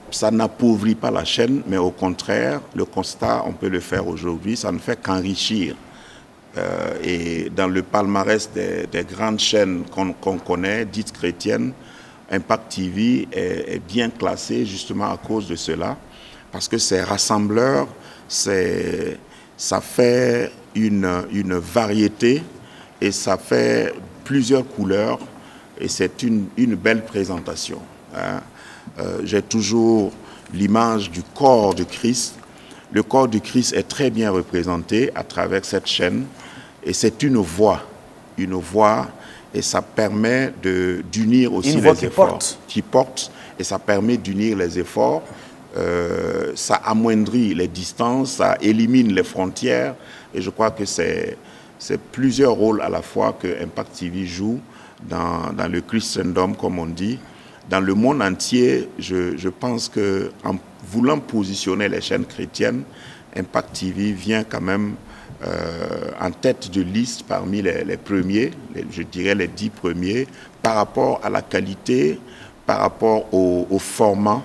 Ça n'appauvrit pas la chaîne, mais au contraire, le constat, on peut le faire aujourd'hui, ça ne fait qu'enrichir. Et dans le palmarès des grandes chaînes qu'on connaît, dites chrétiennes, Impact TV est bien classé justement à cause de cela, parce que c'est rassembleur, ça fait une variété et ça fait plusieurs couleurs, et c'est une belle présentation. Hein. J'ai toujours l'image du corps de Christ. Le corps du Christ est très bien représenté à travers cette chaîne, et c'est une voix, et ça permet d'unir aussi les efforts. Qui porte, et ça permet d'unir les efforts. Ça amoindrit les distances, ça élimine les frontières, et je crois que c'est plusieurs rôles à la fois que Impact TV joue dans le Christendom, comme on dit. Dans le monde entier, je pense qu'en voulant positionner les chaînes chrétiennes, Impact TV vient quand même en tête de liste parmi les premiers, je dirais les 10 premiers, par rapport à la qualité, par rapport au format.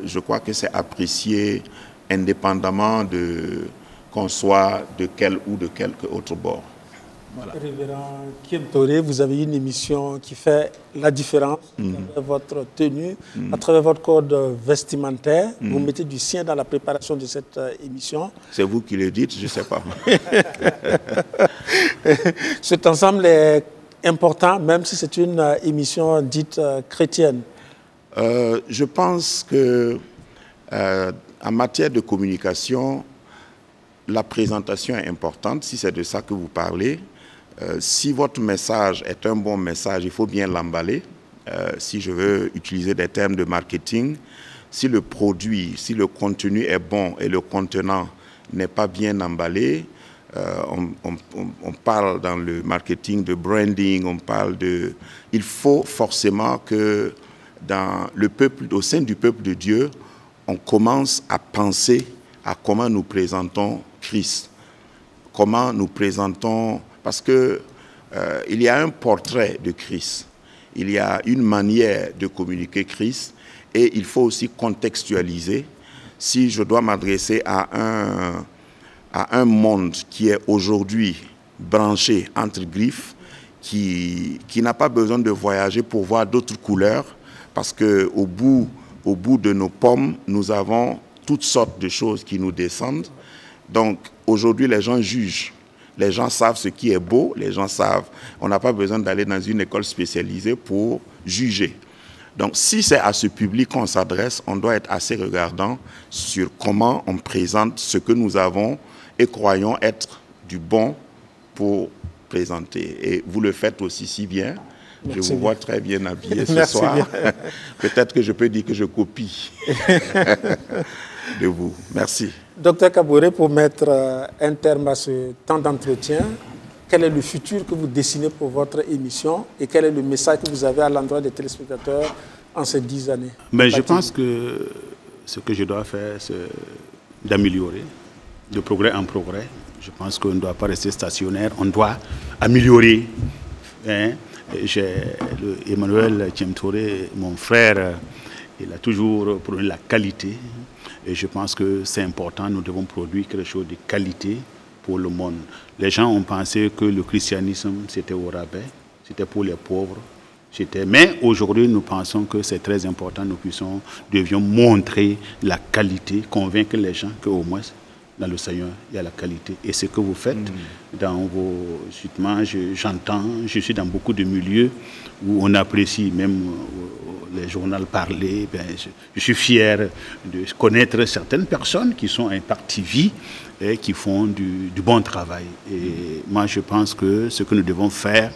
Je crois que c'est apprécié indépendamment qu'on soit de quel ou de quelque autre bord. Voilà. Révérend Kim Touré, vous avez une émission qui fait la différence à travers votre tenue, à travers votre code vestimentaire. Vous mettez du sien dans la préparation de cette émission. C'est vous qui le dites, je ne sais pas. Cet ensemble est important, même si c'est une émission dite chrétienne. Je pense que en matière de communication, la présentation est importante, si c'est de ça que vous parlez. Si votre message est un bon message, il faut bien l'emballer. Si je veux utiliser des termes de marketing, si le produit, si le contenu est bon et le contenant n'est pas bien emballé, on parle dans le marketing de branding, on parle de... Il faut forcément que dans le peuple, au sein du peuple de Dieu, on commence à penser à comment nous présentons Christ. Comment nous présentons... Parce que il y a un portrait de Christ. Il y a une manière de communiquer Christ et il faut aussi contextualiser. Si je dois m'adresser à un monde qui est aujourd'hui branché entre griffes, qui n'a pas besoin de voyager pour voir d'autres couleurs, parce qu'au bout de nos pommes, nous avons toutes sortes de choses qui nous descendent. Donc aujourd'hui, les gens jugent. Les gens savent ce qui est beau, les gens savent. On n'a pas besoin d'aller dans une école spécialisée pour juger. Donc, si c'est à ce public qu'on s'adresse, on doit être assez regardant sur comment on présente ce que nous avons et croyons être du bon pour présenter. Et vous le faites aussi si bien. Merci. Je vous vois très bien habillé ce soir. Peut-être que je peux dire que je copie de vous. Merci. Docteur Kaboré, pour mettre un terme à ce temps d'entretien, quel est le futur que vous dessinez pour votre émission et quel est le message que vous avez à l'endroit des téléspectateurs en ces 10 années? Mais je pense que ce que je dois faire, c'est d'améliorer, de progrès en progrès. Je pense qu'on ne doit pas rester stationnaire, on doit améliorer. Emmanuel Thiemtoré, mon frère, il a toujours prôné la qualité. Et je pense que c'est important, nous devons produire quelque chose de qualité pour le monde. Les gens ont pensé que le christianisme, c'était au rabais, c'était pour les pauvres. Mais aujourd'hui, nous pensons que c'est très important, nous devions montrer la qualité, convaincre les gens qu'au moins, dans le Seigneur, il y a la qualité. Et ce que vous faites dans vos... Justement, j'entends, je suis dans beaucoup de milieux où on apprécie même les journaux parler. Je suis fier de connaître certaines personnes qui sont Impact TV et qui font du bon travail. Et moi, je pense que ce que nous devons faire,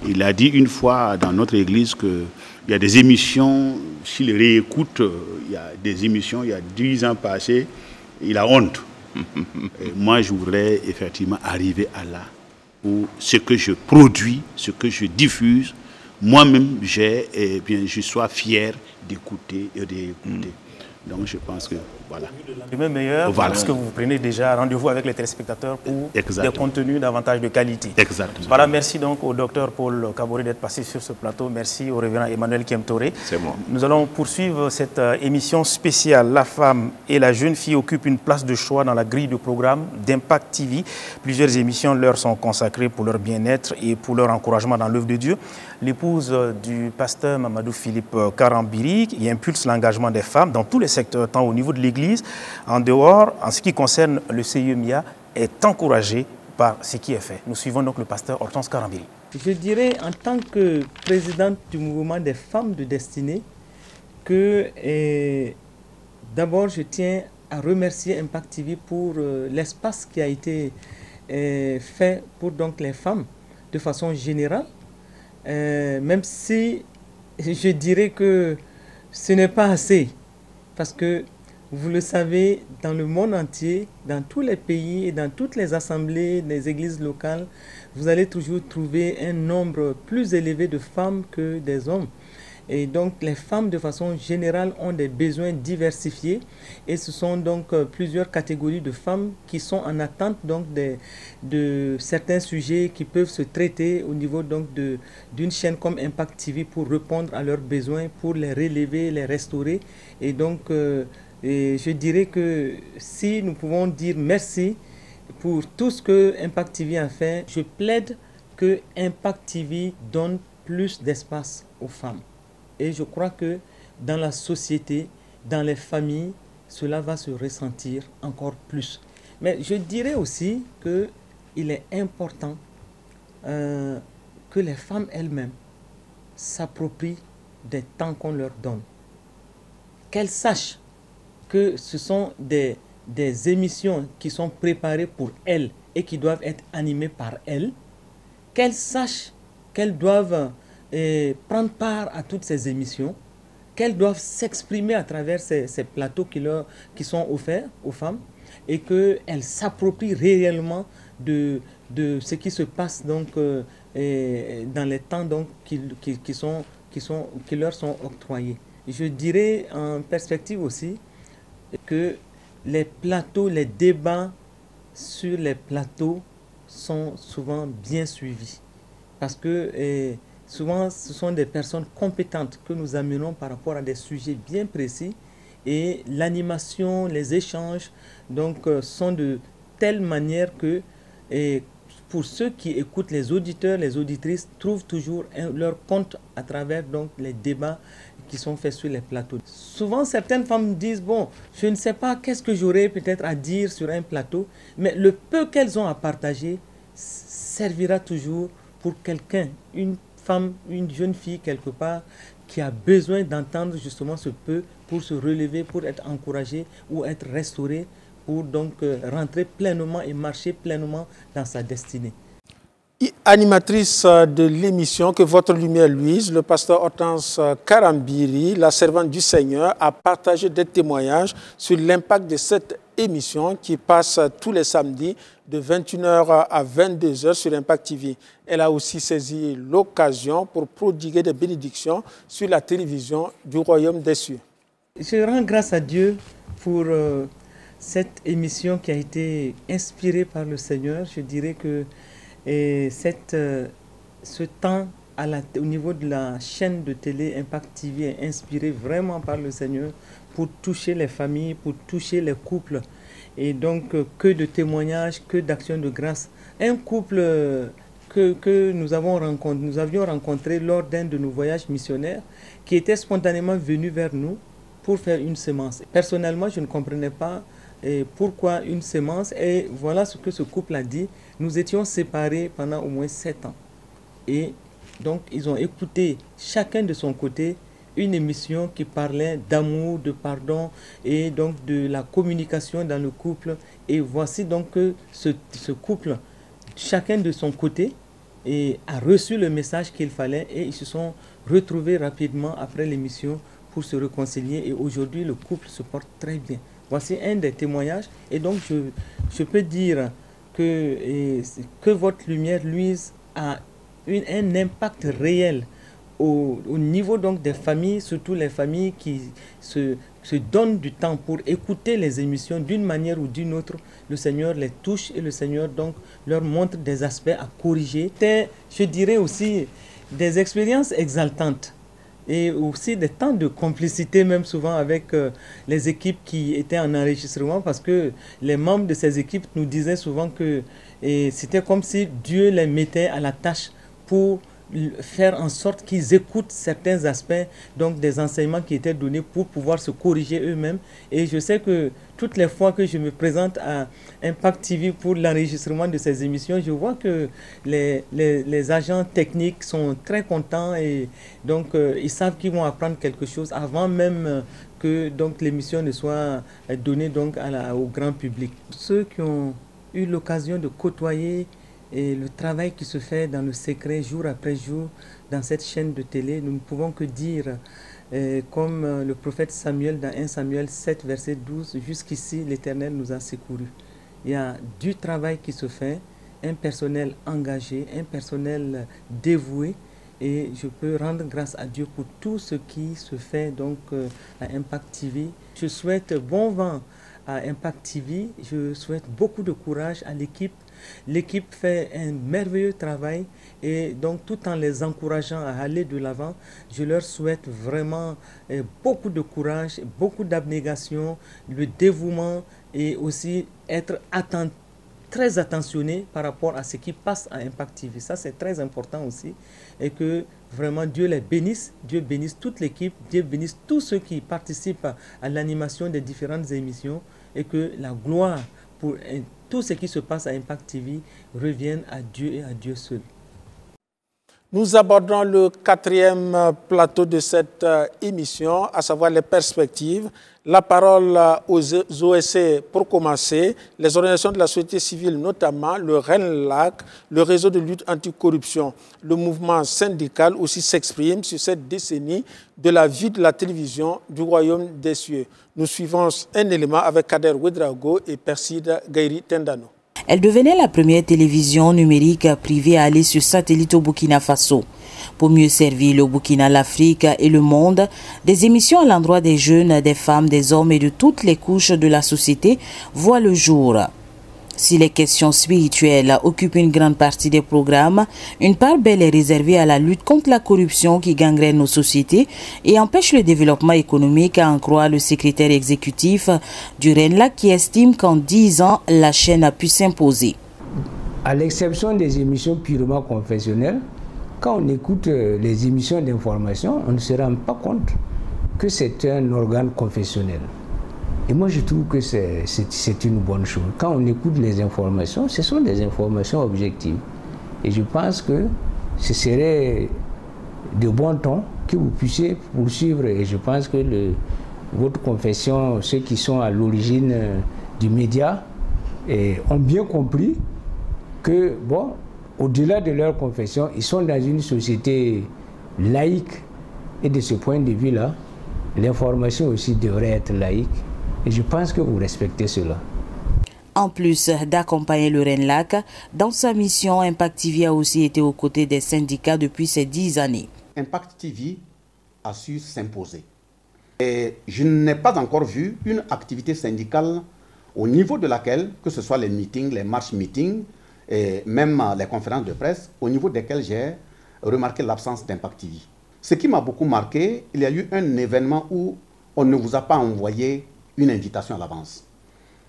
il a dit une fois dans notre église qu'il y a des émissions, s'il réécoute, il y a des émissions, il y a 10 ans passés, il a honte. Et moi, je voudrais effectivement arriver à là où ce que je produis, ce que je diffuse, moi-même, je sois fier d'écouter et d'écouter. Donc, je pense que, voilà. Le même meilleur, voilà. Parce que vous prenez déjà rendez-vous avec les téléspectateurs pour des contenus davantage de qualité. Exactement. Voilà, merci donc au docteur Paul Kaboré d'être passé sur ce plateau. Merci au révérend Emmanuel Thiemtoré. C'est moi. Nous allons poursuivre cette émission spéciale. La femme et la jeune fille occupent une place de choix dans la grille de programme d'Impact TV. Plusieurs émissions leur sont consacrées pour leur bien-être et pour leur encouragement dans l'œuvre de Dieu. L'épouse du pasteur Mamadou Philippe Karambiri, qui impulse l'engagement des femmes dans tous les secteurs, tant au niveau de l'Église, en dehors, en ce qui concerne le CIEMIA, est encouragée par ce qui est fait. Nous suivons donc le pasteur Hortense Karambiri. Je dirais, en tant que présidente du mouvement des femmes de destinée, que d'abord je tiens à remercier Impact TV pour l'espace qui a été fait pour donc les femmes de façon générale. Même si je dirais que ce n'est pas assez, parce que vous le savez, dans le monde entier, dans tous les pays et dans toutes les assemblées des églises locales, vous allez toujours trouver un nombre plus élevé de femmes que des hommes. Et donc les femmes de façon générale ont des besoins diversifiés et ce sont donc plusieurs catégories de femmes qui sont en attente donc de certains sujets qui peuvent se traiter au niveau donc d'une chaîne comme Impact TV pour répondre à leurs besoins, pour les relever, les restaurer. Et donc je dirais que si nous pouvons dire merci pour tout ce que Impact TV a fait, je plaide que Impact TV donne plus d'espace aux femmes. Et je crois que dans la société, dans les familles, cela va se ressentir encore plus. Mais je dirais aussi qu'il est important que les femmes elles-mêmes s'approprient des temps qu'on leur donne. Qu'elles sachent que ce sont des émissions qui sont préparées pour elles et qui doivent être animées par elles. qu'elles sachent qu'elles doivent prendre part à toutes ces émissions, qu'elles doivent s'exprimer à travers ces plateaux qui sont offerts aux femmes, et qu'elles s'approprient réellement de ce qui se passe donc, dans les temps donc, qui leur sont octroyés. Je dirais en perspective aussi que les plateaux, les débats sur les plateaux sont souvent bien suivis. Parce que souvent, ce sont des personnes compétentes que nous amenons par rapport à des sujets bien précis. Et l'animation, les échanges donc, sont de telle manière que pour ceux qui écoutent, les auditeurs, les auditrices trouvent toujours leur compte à travers donc, les débats qui sont faits sur les plateaux. Souvent, certaines femmes disent, bon, je ne sais pas qu'est-ce que j'aurais peut-être à dire sur un plateau, mais le peu qu'elles ont à partager servira toujours pour quelqu'un, une femme, une jeune fille quelque part, qui a besoin d'entendre justement ce peu pour se relever, pour être encouragée ou être restaurée, pour donc rentrer pleinement et marcher pleinement dans sa destinée. Animatrice de l'émission Que votre lumière luise, le pasteur Hortense Karambiri, la servante du Seigneur, a partagé des témoignages sur l'impact de cette émission qui passe tous les samedis de 21h à 22h sur Impact TV. Elle a aussi saisi l'occasion pour prodiguer des bénédictions sur la télévision du Royaume des Cieux. Je rends grâce à Dieu pour cette émission qui a été inspirée par le Seigneur. Je dirais que ce temps au niveau de la chaîne de télé Impact TV est inspiré vraiment par le Seigneur pour toucher les familles, pour toucher les couples. Et donc, que de témoignages, que d'actions de grâce. Un couple que nous avions rencontré lors d'un de nos voyages missionnaires qui était spontanément venu vers nous pour faire une semence. Personnellement, je ne comprenais pas pourquoi une semence. Et voilà ce que ce couple a dit. Nous étions séparés pendant au moins 7 ans. Et donc, ils ont écouté chacun de son côté une émission qui parlait d'amour, de pardon et donc de la communication dans le couple. Et voici donc que ce couple, chacun de son côté, a reçu le message qu'il fallait et ils se sont retrouvés rapidement après l'émission pour se réconcilier. Et aujourd'hui, le couple se porte très bien. Voici un des témoignages. Et donc, je peux dire que votre lumière luise a un impact réel au niveau donc des familles, surtout les familles qui se donnent du temps pour écouter les émissions d'une manière ou d'une autre. Le Seigneur les touche et le Seigneur donc leur montre des aspects à corriger. C'est, je dirais aussi, des expériences exaltantes et aussi des temps de complicité même souvent avec les équipes qui étaient en enregistrement, parce que les membres de ces équipes nous disaient souvent que c'était comme si Dieu les mettait à la tâche pour faire en sorte qu'ils écoutent certains aspects donc des enseignements qui étaient donnés pour pouvoir se corriger eux-mêmes. Et je sais que toutes les fois que je me présente à Impact TV pour l'enregistrement de ces émissions, je vois que les agents techniques sont très contents et donc ils savent qu'ils vont apprendre quelque chose avant même que donc l'émission ne soit donnée donc au grand public. Ceux qui ont eu l'occasion de côtoyer et le travail qui se fait dans le secret jour après jour dans cette chaîne de télé, nous ne pouvons que dire, comme le prophète Samuel dans 1 Samuel 7, verset 12, jusqu'ici l'Éternel nous a secourus. Il y a du travail qui se fait, un personnel engagé, un personnel dévoué, et je peux rendre grâce à Dieu pour tout ce qui se fait donc à Impact TV. Je souhaite bon vent à Impact TV, je souhaite beaucoup de courage à l'équipe. L'équipe fait un merveilleux travail et donc tout en les encourageant à aller de l'avant, je leur souhaite vraiment beaucoup de courage, beaucoup d'abnégation, le dévouement et aussi être très attentionné par rapport à ce qui passe à Impact TV. Ça, c'est très important aussi et que vraiment Dieu les bénisse, Dieu bénisse toute l'équipe, Dieu bénisse tous ceux qui participent à l'animation des différentes émissions et que la gloire pour tout ce qui se passe à Impact TV revienne à Dieu et à Dieu seul. Nous abordons le 4e plateau de cette émission, à savoir les perspectives. La parole aux OSC pour commencer, les organisations de la société civile, notamment le RENLAC, le réseau de lutte anticorruption. Le mouvement syndical aussi s'exprime sur cette décennie de la vie de la télévision du Royaume des Cieux. Nous suivons un élément avec Kader Ouedraogo et Perside Gaïri Tendano. Elle devenait la première télévision numérique privée à aller sur satellite au Burkina Faso. Pour mieux servir le Burkina, l'Afrique et le monde, des émissions à l'endroit des jeunes, des femmes, des hommes et de toutes les couches de la société voient le jour. Si les questions spirituelles occupent une grande partie des programmes, une part belle est réservée à la lutte contre la corruption qui gangrène nos sociétés et empêche le développement économique, à en croire le secrétaire exécutif du RENLAC qui estime qu'en 10 ans, la chaîne a pu s'imposer. À l'exception des émissions purement confessionnelles, quand on écoute les émissions d'information, on ne se rend pas compte que c'est un organe confessionnel. Et moi, je trouve que c'est une bonne chose. Quand on écoute les informations, ce sont des informations objectives. Et je pense que ce serait de bon ton que vous puissiez poursuivre. Et je pense que votre confession, ceux qui sont à l'origine du média, ont bien compris que, bon, au-delà de leur confession, ils sont dans une société laïque. Et de ce point de vue-là, l'information aussi devrait être laïque. Et je pense que vous respectez cela. En plus d'accompagner le RENLAC, dans sa mission, Impact TV a aussi été aux côtés des syndicats depuis ces 10 années. Impact TV a su s'imposer. Et je n'ai pas encore vu une activité syndicale au niveau de laquelle, que ce soit les meetings, les marches-meetings, et même les conférences de presse, au niveau desquelles j'ai remarqué l'absence d'Impact TV. Ce qui m'a beaucoup marqué, il y a eu un événement où on ne vous a pas envoyé une invitation à l'avance.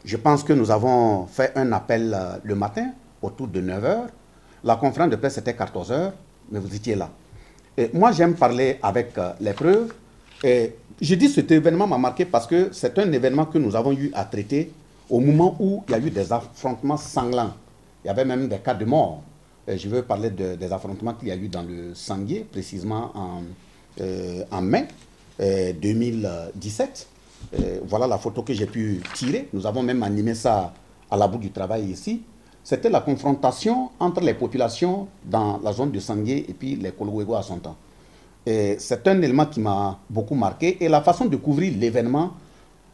Je pense que nous avons fait un appel le matin, autour de 9 h. La conférence de presse était 14 h, mais vous étiez là. Et moi, j'aime parler avec les preuves. Et je dis que cet événement m'a marqué parce que c'est un événement que nous avons eu à traiter au moment où il y a eu des affrontements sanglants. Il y avait même des cas de mort. Et je veux parler des affrontements qu'il y a eu dans le Sanguier, précisément en mai 2017. Voilà la photo que j'ai pu tirer. Nous avons même animé ça à la bout du travail ici. C'était la confrontation entre les populations dans la zone de Sanguier et puis les Kolowego à son temps. C'est un élément qui m'a beaucoup marqué. Et la façon de couvrir l'événement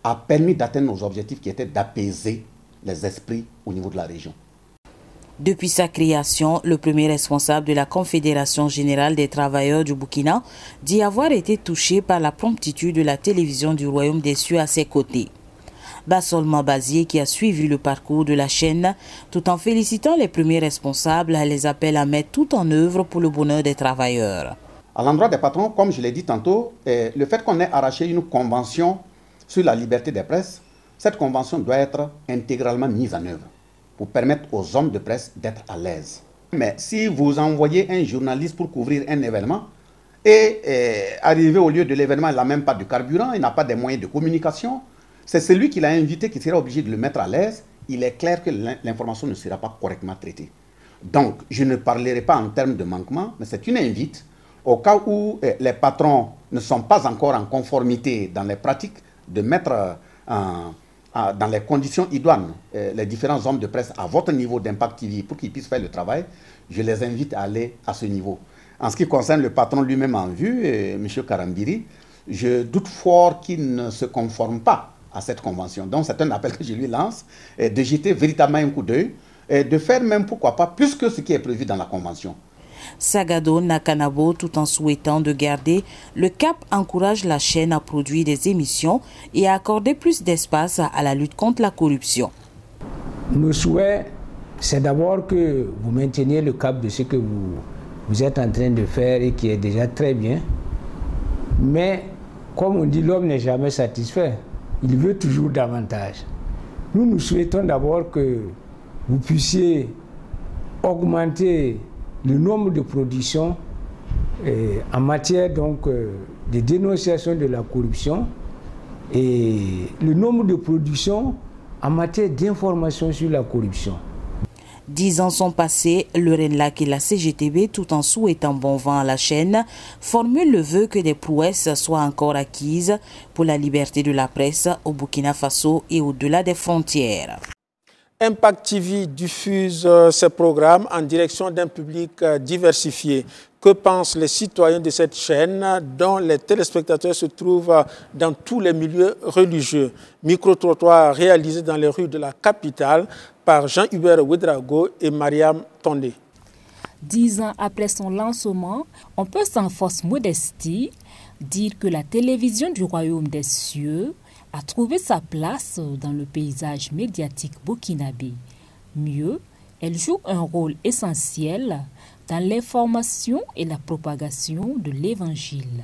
a permis d'atteindre nos objectifs qui étaient d'apaiser les esprits au niveau de la région. Depuis sa création, le premier responsable de la Confédération générale des travailleurs du Burkina dit avoir été touché par la promptitude de la télévision du Royaume des Cieux à ses côtés. Bassolma Bazier, qui a suivi le parcours de la chaîne, tout en félicitant les premiers responsables, les appelle à mettre tout en œuvre pour le bonheur des travailleurs. À l'endroit des patrons, comme je l'ai dit tantôt, le fait qu'on ait arraché une convention sur la liberté des presses, cette convention doit être intégralement mise en œuvre pour permettre aux hommes de presse d'être à l'aise. Mais si vous envoyez un journaliste pour couvrir un événement et arrivé au lieu de l'événement, il n'a même pas de carburant, il n'a pas de moyens de communication, c'est celui qui l'a invité qui sera obligé de le mettre à l'aise. Il est clair que l'information ne sera pas correctement traitée. Donc, je ne parlerai pas en termes de manquement, mais c'est une invite au cas où les patrons ne sont pas encore en conformité dans les pratiques de mettre dans les conditions idoines les différents hommes de presse à votre niveau d'Impact TV pour qu'ils puissent faire le travail. Je les invite à aller à ce niveau. En ce qui concerne le patron lui-même en vue, M. Karambiri, je doute fort qu'il ne se conforme pas à cette convention. Donc c'est un appel que je lui lance, de jeter véritablement un coup d'œil, et de faire même, pourquoi pas, plus que ce qui est prévu dans la convention. Sagado Nakanabo, tout en souhaitant de garder le cap, encourage la chaîne à produire des émissions et à accorder plus d'espace à la lutte contre la corruption. Nos souhaits, c'est d'abord que vous mainteniez le cap de ce que vous êtes en train de faire et qui est déjà très bien. Mais, comme on dit, l'homme n'est jamais satisfait. Il veut toujours davantage. Nous souhaitons d'abord que vous puissiez augmenter le nombre de productions en matière donc, de dénonciation de la corruption et le nombre de productions en matière d'information sur la corruption. 10 ans sont passés, le RENLAC et la CGTB, tout en souhaitant bon vent à la chaîne, formulent le vœu que des prouesses soient encore acquises pour la liberté de la presse au Burkina Faso et au-delà des frontières. Impact TV diffuse ses programmes en direction d'un public diversifié. Que pensent les citoyens de cette chaîne dont les téléspectateurs se trouvent dans tous les milieux religieux? Micro-trottoir réalisé dans les rues de la capitale par Jean-Hubert Ouedraogo et Mariam Tondé. 10 ans après son lancement, on peut sans fausse modestie dire que la télévision du Royaume des Cieux a trouvé sa place dans le paysage médiatique burkinabé. Mieux, elle joue un rôle essentiel dans l'information et la propagation de l'Évangile.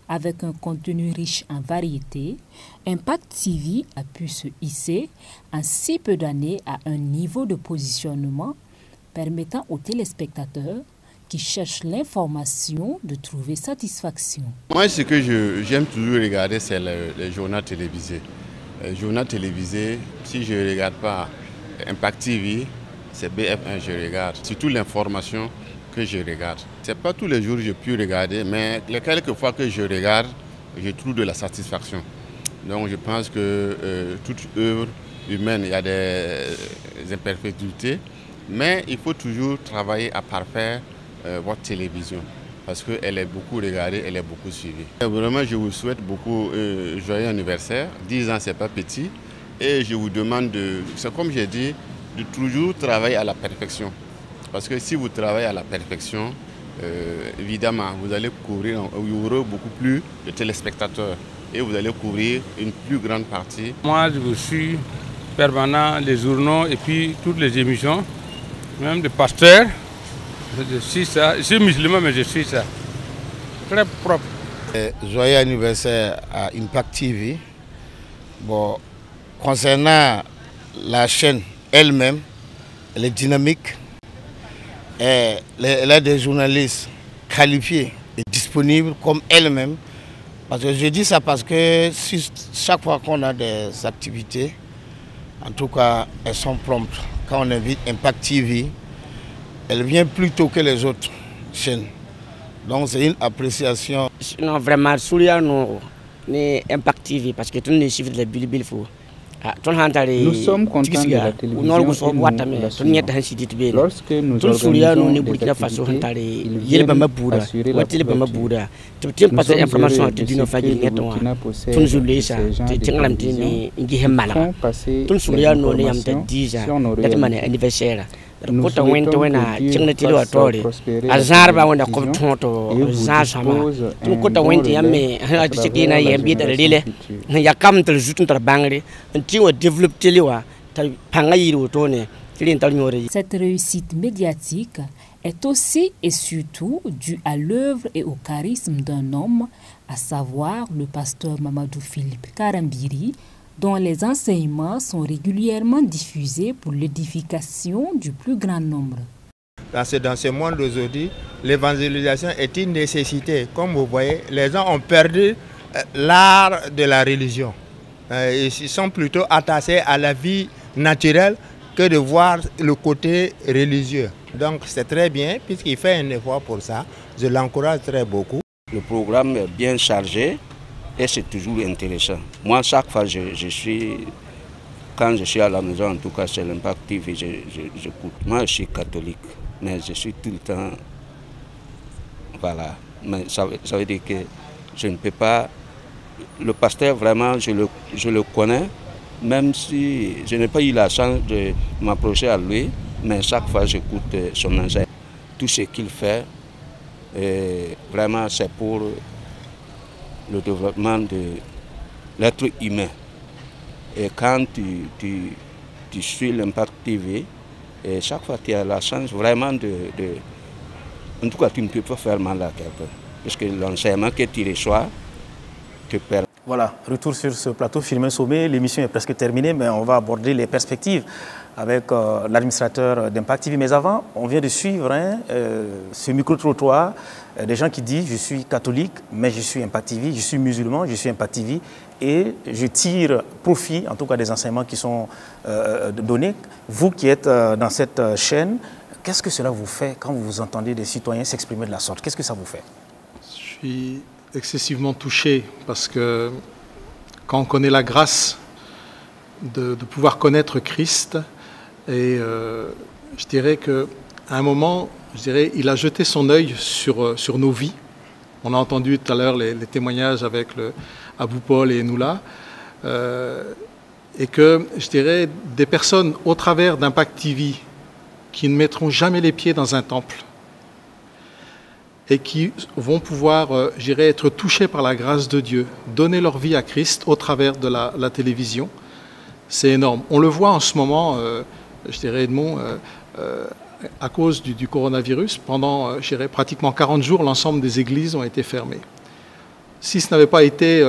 Avec un contenu riche en variété, Impact TV a pu se hisser en si peu d'années à un niveau de positionnement permettant aux téléspectateurs qui cherchent l'information de trouver satisfaction. Moi, ce que j'aime toujours regarder, c'est les journaux télévisés. Les journaux télévisés, si je ne regarde pas Impact TV, c'est BF1 je regarde. Surtout l'information que je regarde. Ce n'est pas tous les jours que je peux regarder, mais les quelques fois que je regarde, je trouve de la satisfaction. Donc je pense que toute œuvre humaine, il y a des imperfectibilités, mais il faut toujours travailler à parfaire votre télévision parce qu'elle est beaucoup regardée, elle est beaucoup suivie. Vraiment, je vous souhaite beaucoup joyeux anniversaire. 10 ans, ce n'est pas petit. Et je vous demande, c'est comme j'ai dit, de toujours travailler à la perfection. Parce que si vous travaillez à la perfection, évidemment, vous allez couvrir, il y aura beaucoup plus de téléspectateurs et vous allez couvrir une plus grande partie. Moi, je suis permanent, les journaux et puis toutes les émissions, même des pasteurs. Je suis ça. Je suis musulman, mais je suis ça. Très propre. Joyeux anniversaire à Impact TV. Bon, concernant la chaîne elle-même, elle est dynamique. Elle a des journalistes qualifiés et disponibles comme elle-même. Parce que je dis ça parce que chaque fois qu'on a des activités, en tout cas, elles sont promptes. Quand on invite Impact TV, elle vient plus tôt que les autres chaînes. Donc c'est une appréciation. Non, vraiment, Souria, non, Impact TV, parce que tout le monde suit les Bilbil. Nous sommes contents de la télévision et nous l'assumons. Lorsque nous organisons des activités, ils viennent assurer la couverture. Nous sommes heureux de ce que le Burkina possède ces gens de télévision qui font passer l'information sur nos réalités. Nous souhaitons que Dieu fasse prospérer la télévision et vous dispose un bon relais à travers la génération future. Cette réussite médiatique est aussi et surtout due à l'œuvre et au charisme d'un homme, à savoir le pasteur Mamadou Philippe Karambiri, dont les enseignements sont régulièrement diffusés pour l'édification du plus grand nombre. Dans ce monde d'aujourd'hui, l'évangélisation est une nécessité. Comme vous voyez, les gens ont perdu l'art de la religion. Ils sont plutôt attachés à la vie naturelle que de voir le côté religieux. Donc c'est très bien, puisqu'il fait un effort pour ça. Je l'encourage très beaucoup. Le programme est bien chargé. Et c'est toujours intéressant. Moi, chaque fois, quand je suis à la maison, en tout cas, c'est l'Impact TV, j'écoute. Moi, je suis catholique, mais je suis tout le temps... Voilà. Mais ça veut dire que je ne peux pas... Le pasteur, vraiment, je le connais, même si je n'ai pas eu la chance de m'approcher à lui, mais chaque fois, j'écoute son enseignement. Tout ce qu'il fait, vraiment, c'est pour le développement de l'être humain. Et quand tu suis l'Impact TV, et chaque fois tu as la chance vraiment en tout cas, tu ne peux pas faire mal à quelqu'un. Parce que l'enseignement que tu reçois te permet. Voilà, retour sur ce plateau, Philomène Somé. L'émission est presque terminée, mais on va aborder les perspectives avec l'administrateur d'Impact TV. Mais avant, on vient de suivre ce micro-trottoir des gens qui disent « Je suis catholique, mais je suis Impact TV, je suis musulman, je suis Impact TV et je tire profit, en tout cas des enseignements qui sont donnés. » Vous qui êtes dans cette chaîne, qu'est-ce que cela vous fait quand vous entendez des citoyens s'exprimer de la sorte? Qu'est-ce que ça vous fait? Je suis excessivement touché parce que quand on connaît la grâce de pouvoir connaître Christ, et je dirais qu'à un moment, il a jeté son œil sur nos vies. On a entendu tout à l'heure les témoignages avec Abou Paul et Noula, et que, je dirais, des personnes au travers d'Impact TV qui ne mettront jamais les pieds dans un temple et qui vont pouvoir, être touchés par la grâce de Dieu, donner leur vie à Christ au travers de la télévision, c'est énorme. On le voit en ce moment, Edmond, à cause du coronavirus, pendant pratiquement 40 jours, l'ensemble des églises ont été fermées. Si ce n'avait pas été,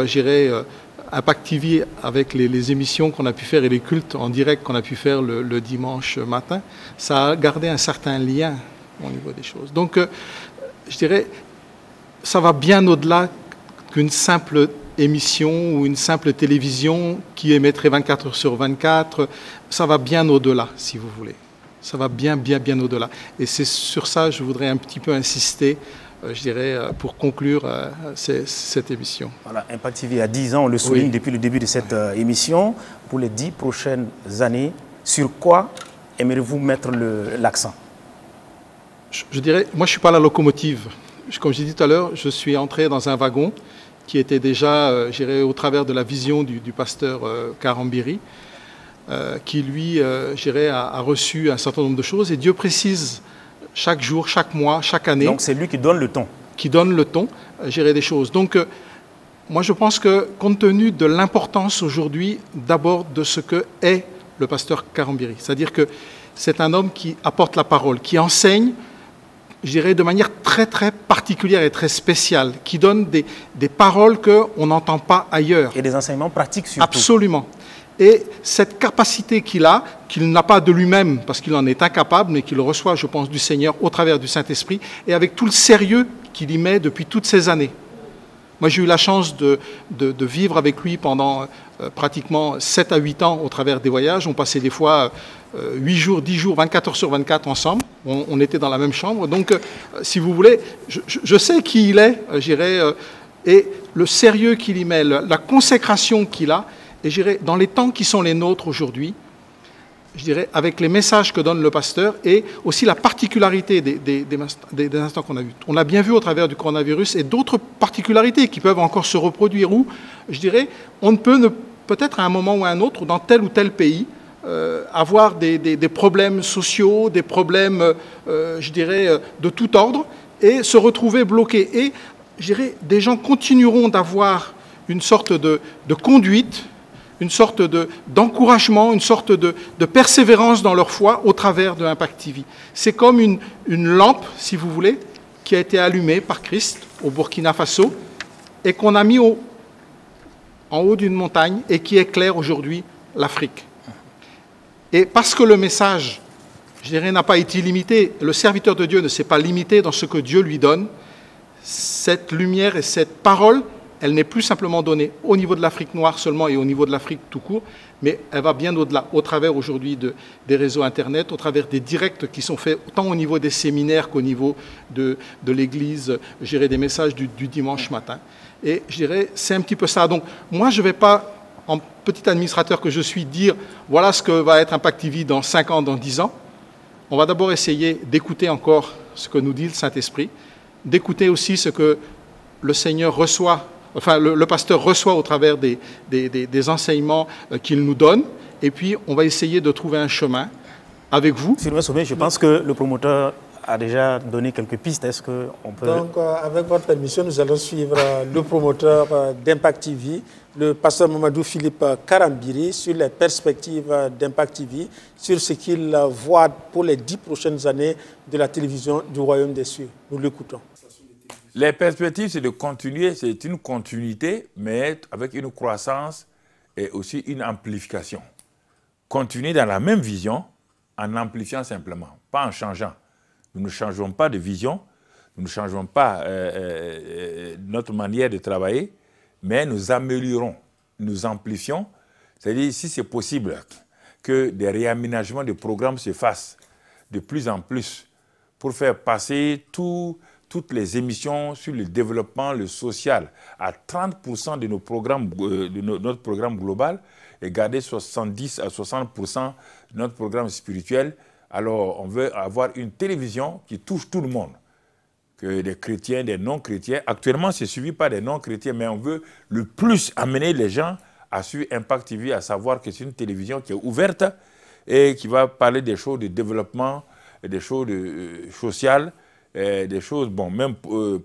Impact TV avec les émissions qu'on a pu faire et les cultes en direct qu'on a pu faire le dimanche matin, ça a gardé un certain lien au niveau des choses. Donc, ça va bien au-delà qu'une simple émission ou une simple télévision qui émettrait 24 heures sur 24. Ça va bien au-delà, si vous voulez. Ça va bien au-delà. Et c'est sur ça que je voudrais un petit peu insister, pour conclure cette émission. Voilà, Impact TV a 10 ans, on le souligne depuis le début de cette émission. Pour les 10 prochaines années, sur quoi aimeriez-vous mettre l'accent? Je dirais, moi je ne suis pas la locomotive. Comme j'ai dit tout à l'heure, je suis entré dans un wagon qui était déjà, au travers de la vision du pasteur Karambiri, qui lui, a reçu un certain nombre de choses. Et Dieu précise chaque jour, chaque mois, chaque année. Donc c'est lui qui donne le ton. Qui donne le ton, gérer des choses. Donc moi je pense que compte tenu de l'importance aujourd'hui d'abord de ce que est le pasteur Karambiri, c'est-à-dire que c'est un homme qui apporte la parole, qui enseigne, de manière très très particulière et très spéciale, qui donne des paroles qu'on n'entend pas ailleurs. Et des enseignements pratiques surtout. Absolument. Et cette capacité qu'il a, qu'il n'a pas de lui-même, parce qu'il en est incapable, mais qu'il reçoit, je pense, du Seigneur au travers du Saint-Esprit, et avec tout le sérieux qu'il y met depuis toutes ces années. Moi, j'ai eu la chance de vivre avec lui pendant pratiquement 7 à 8 ans au travers des voyages. On passait des fois 8 jours, 10 jours, 24 heures sur 24 ensemble. On était dans la même chambre. Donc, si vous voulez, je sais qui il est, et le sérieux qu'il y met, la consécration qu'il a, et dans les temps qui sont les nôtres aujourd'hui, avec les messages que donne le pasteur et aussi la particularité des instants qu'on a vus. On a bien vu au travers du coronavirus et d'autres particularités qui peuvent encore se reproduire où, on ne peut peut-être à un moment ou à un autre, dans tel ou tel pays, avoir des problèmes sociaux, des problèmes, de tout ordre et se retrouver bloqués. Et, des gens continueront d'avoir une sorte de conduite, une sorte d'encouragement, une sorte de persévérance dans leur foi au travers de Impact TV. C'est comme une lampe, si vous voulez, qui a été allumée par Christ au Burkina Faso et qu'on a mis en haut d'une montagne et qui éclaire aujourd'hui l'Afrique. Et parce que le message, n'a pas été limité, le serviteur de Dieu ne s'est pas limité dans ce que Dieu lui donne, cette lumière et cette parole, elle n'est plus simplement donnée au niveau de l'Afrique noire seulement et au niveau de l'Afrique tout court, mais elle va bien au-delà, au travers aujourd'hui des réseaux Internet, au travers des directs qui sont faits tant au niveau des séminaires qu'au niveau de l'Église, des messages du dimanche matin. Et c'est un petit peu ça. Donc moi, je ne vais pas, en petit administrateur que je suis, dire voilà ce que va être Impact TV dans 5 ans, dans 10 ans. On va d'abord essayer d'écouter encore ce que nous dit le Saint-Esprit, d'écouter aussi ce que le Seigneur reçoit, enfin le pasteur reçoit au travers des enseignements qu'il nous donne, et puis on va essayer de trouver un chemin avec vous. Sylvain Sommet, je pense que le promoteur a déjà donné quelques pistes. Est-ce qu'on peut... Donc, avec votre permission, nous allons suivre le promoteur d'Impact TV, le pasteur Mamadou Philippe Karambiri, sur les perspectives d'Impact TV, sur ce qu'il voit pour les 10 prochaines années de la télévision du Royaume des Cieux. Nous l'écoutons. Les perspectives, c'est de continuer, c'est une continuité, mais avec une croissance et aussi une amplification. Continuer dans la même vision, en amplifiant simplement, pas en changeant. Nous ne changeons pas de vision, nous ne changeons pas notre manière de travailler, mais nous améliorons, nous amplifions. C'est-à-dire, si c'est possible que des réaménagements de programmes se fassent de plus en plus pour faire passer toutes les émissions sur le développement, le social, à 30% de nos programmes, notre programme global, et garder 70 à 60% de notre programme spirituel. Alors, on veut avoir une télévision qui touche tout le monde, que des chrétiens, des non-chrétiens. Actuellement, c'est suivi par des non-chrétiens, mais on veut le plus amener les gens à suivre Impact TV, à savoir que c'est une télévision qui est ouverte et qui va parler des choses de développement, des choses sociales, des choses, bon, même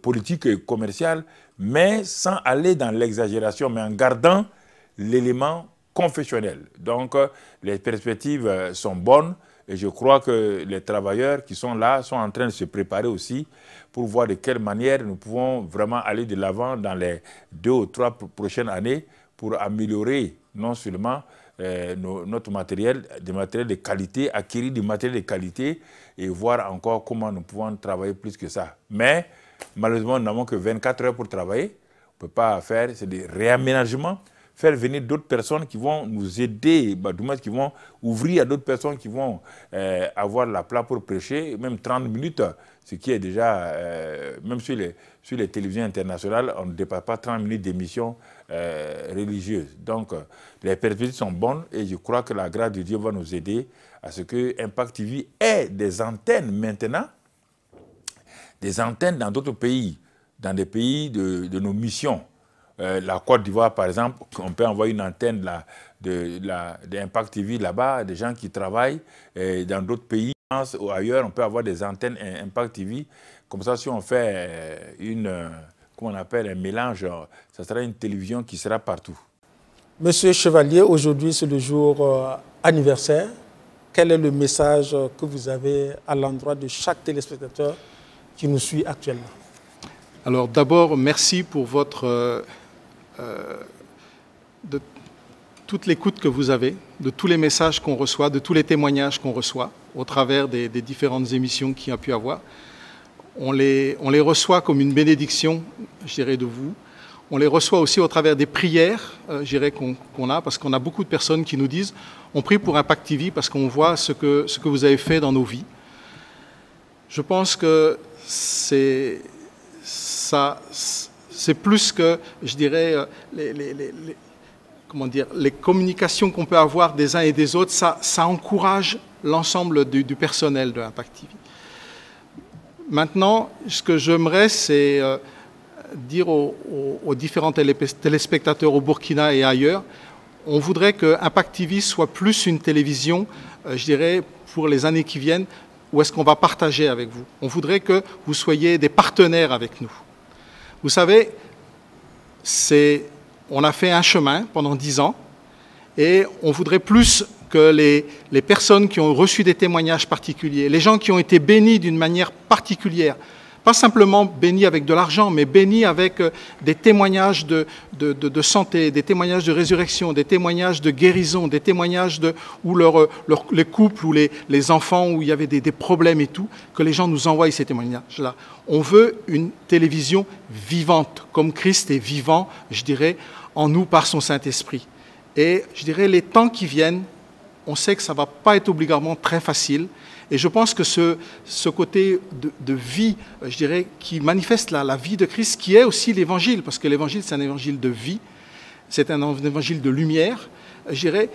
politiques et commerciales, mais sans aller dans l'exagération, mais en gardant l'élément confessionnel. Donc, les perspectives sont bonnes et je crois que les travailleurs qui sont là sont en train de se préparer aussi pour voir de quelle manière nous pouvons vraiment aller de l'avant dans les 2 ou 3 prochaines années pour améliorer non seulement notre matériel, des matériels de qualité, acquérir du matériel de qualité et voir encore comment nous pouvons travailler plus que ça. Mais malheureusement, nous n'avons que 24 heures pour travailler. On ne peut pas faire, c'est des réaménagements, faire venir d'autres personnes qui vont nous aider, qui vont ouvrir à d'autres personnes qui vont avoir la place pour prêcher, même 30 minutes, ce qui est déjà, même sur les télévisions internationales, on ne dépasse pas 30 minutes d'émission religieuse. Donc, les perspectives sont bonnes et je crois que la grâce de Dieu va nous aider à ce que Impact TV ait des antennes maintenant, des antennes dans d'autres pays, dans des pays de nos missions. La Côte d'Ivoire, par exemple, on peut envoyer une antenne d'Impact TV là-bas, des gens qui travaillent. Dans d'autres pays ou ailleurs, on peut avoir des antennes Impact TV. Comme ça, si on fait comment on appelle, un mélange, ça sera une télévision qui sera partout. Monsieur Chevalier, aujourd'hui c'est le jour anniversaire. Quel est le message que vous avez à l'endroit de chaque téléspectateur qui nous suit actuellement? Alors d'abord, merci pour de toute l'écoute que vous avez, de tous les messages qu'on reçoit, de tous les témoignages qu'on reçoit au travers des différentes émissions qu'il y a pu avoir. On les reçoit comme une bénédiction, je dirais, de vous. On les reçoit aussi au travers des prières, je dirais, qu'on a, parce qu'on a beaucoup de personnes qui nous disent « On prie pour Impact TV parce qu'on voit ce que vous avez fait dans nos vies ». Je pense que c'est plus que, je dirais, les communications qu'on peut avoir des uns et des autres, ça encourage l'ensemble du personnel de Impact TV. Maintenant, ce que j'aimerais, c'est dire aux différents téléspectateurs au Burkina et ailleurs, on voudrait que Impact TV soit plus une télévision, je dirais, pour les années qui viennent, où est-ce qu'on va partager avec vous. On voudrait que vous soyez des partenaires avec nous. Vous savez, on a fait un chemin pendant 10 ans et on voudrait plus que les personnes qui ont reçu des témoignages particuliers, les gens qui ont été bénis d'une manière particulière, pas simplement bénis avec de l'argent, mais bénis avec des témoignages de santé, des témoignages de résurrection, des témoignages de guérison, des témoignages où les couples ou les enfants, où il y avait des problèmes et tout, que les gens nous envoient ces témoignages-là. On veut une télévision vivante, comme Christ est vivant, je dirais, en nous par son Saint-Esprit. Et je dirais, les temps qui viennent, on sait que ça ne va pas être obligatoirement très facile. Et je pense que ce côté de vie, je dirais, qui manifeste la vie de Christ, qui est aussi l'évangile, parce que l'évangile, c'est un évangile de vie, c'est un évangile de lumière, je dirais,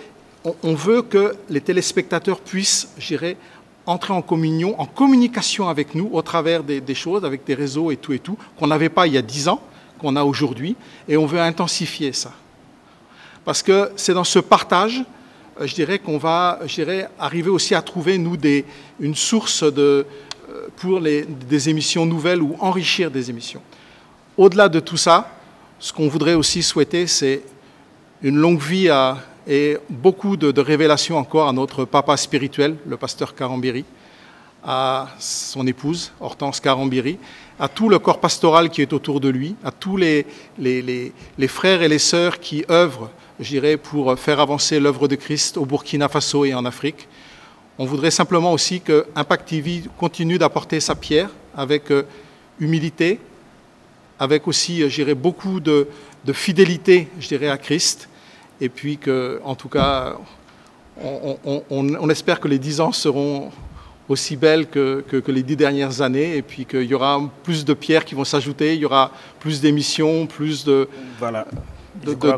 on veut que les téléspectateurs puissent, je dirais, entrer en communion, en communication avec nous, au travers des choses, avec des réseaux et tout, qu'on n'avait pas il y a 10 ans, qu'on a aujourd'hui, et on veut intensifier ça. Parce que c'est dans ce partage, je dirais qu'on va arriver aussi à trouver, nous, une source pour des émissions nouvelles ou enrichir des émissions. Au-delà de tout ça, ce qu'on voudrait aussi souhaiter, c'est une longue vie et beaucoup de révélations encore à notre papa spirituel, le pasteur Karambiri, à son épouse, Hortense Karambiri, à tout le corps pastoral qui est autour de lui, à tous les frères et les sœurs qui œuvrent, je dirais, pour faire avancer l'œuvre de Christ au Burkina Faso et en Afrique. On voudrait simplement aussi que Impact TV continue d'apporter sa pierre avec humilité, avec aussi, je dirais, beaucoup de fidélité, je dirais, à Christ. Et puis que, en tout cas, on espère que les 10 ans seront aussi belles que les 10 dernières années, et puis qu'il y aura plus de pierres qui vont s'ajouter, il y aura plus d'émissions, plus de... Voilà.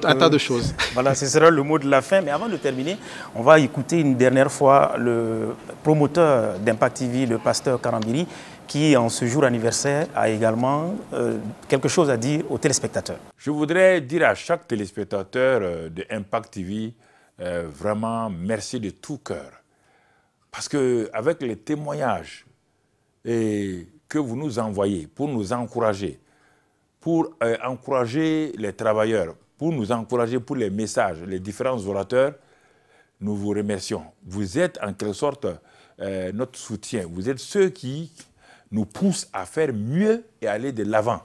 Un tas de choses. Voilà, ce sera le mot de la fin. Mais avant de terminer, on va écouter une dernière fois le promoteur d'Impact TV, le pasteur Karambiri, qui, en ce jour anniversaire, a également quelque chose à dire aux téléspectateurs. Je voudrais dire à chaque téléspectateur de Impact TV, vraiment merci de tout cœur. Parce qu'avec les témoignages que vous nous envoyez pour nous encourager, pour encourager les travailleurs, pour nous encourager pour les messages, les différents orateurs, nous vous remercions. Vous êtes en quelque sorte notre soutien. Vous êtes ceux qui nous poussent à faire mieux et à aller de l'avant.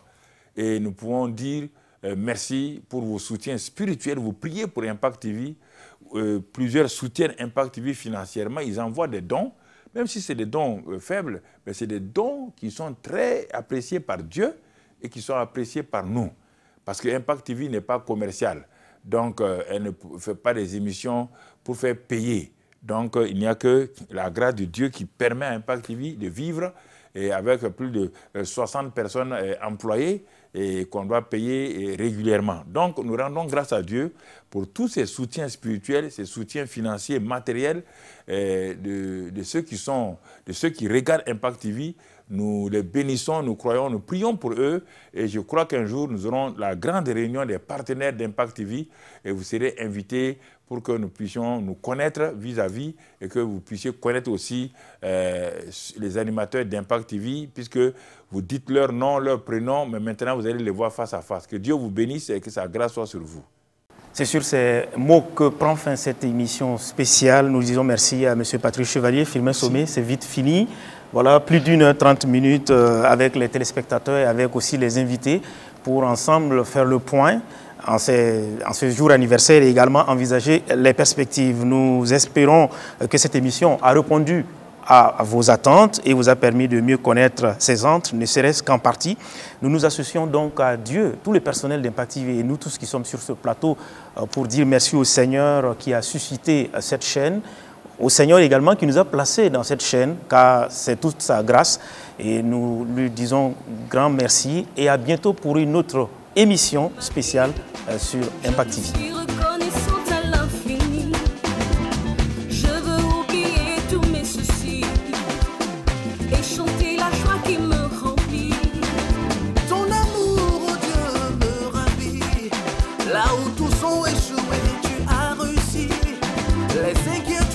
Et nous pouvons dire merci pour vos soutiens spirituels. Vous priez pour Impact TV. Plusieurs soutiennent Impact TV financièrement. Ils envoient des dons, même si c'est des dons faibles, mais c'est des dons qui sont très appréciés par Dieu et qui sont appréciés par nous. Parce que Impact TV n'est pas commercial. Donc, elle ne fait pas des émissions pour faire payer. Donc, il n'y a que la grâce de Dieu qui permet à Impact TV de vivre et avec plus de 60 personnes employées et qu'on doit payer régulièrement. Donc, nous rendons grâce à Dieu pour tous ces soutiens spirituels, ces soutiens financiers, matériels de ceux qui regardent Impact TV. Nous les bénissons, nous croyons, nous prions pour eux et je crois qu'un jour nous aurons la grande réunion des partenaires d'Impact TV et vous serez invités pour que nous puissions nous connaître vis-à-vis et que vous puissiez connaître aussi les animateurs d'Impact TV puisque vous dites leur nom, leur prénom, mais maintenant vous allez les voir face à face. Que Dieu vous bénisse et que sa grâce soit sur vous. C'est sur ces mots que prend fin cette émission spéciale. Nous disons merci à M. Patrick Chevalier. Firmin Sommet, c'est vite fini. Voilà, plus d'1h30 avec les téléspectateurs et avec aussi les invités pour ensemble faire le point en ce jour anniversaire et également envisager les perspectives. Nous espérons que cette émission a répondu à vos attentes et vous a permis de mieux connaître ces centres, ne serait-ce qu'en partie. Nous nous associons donc à Dieu, tout le personnel d'Impact TV et nous tous qui sommes sur ce plateau pour dire merci au Seigneur qui a suscité cette chaîne, au Seigneur également qui nous a placés dans cette chaîne, car c'est toute sa grâce. Et nous lui disons grand merci et à bientôt pour une autre émission spéciale sur Impact TV. Là où tous ont échoué, tu as réussi. Les inquiétudes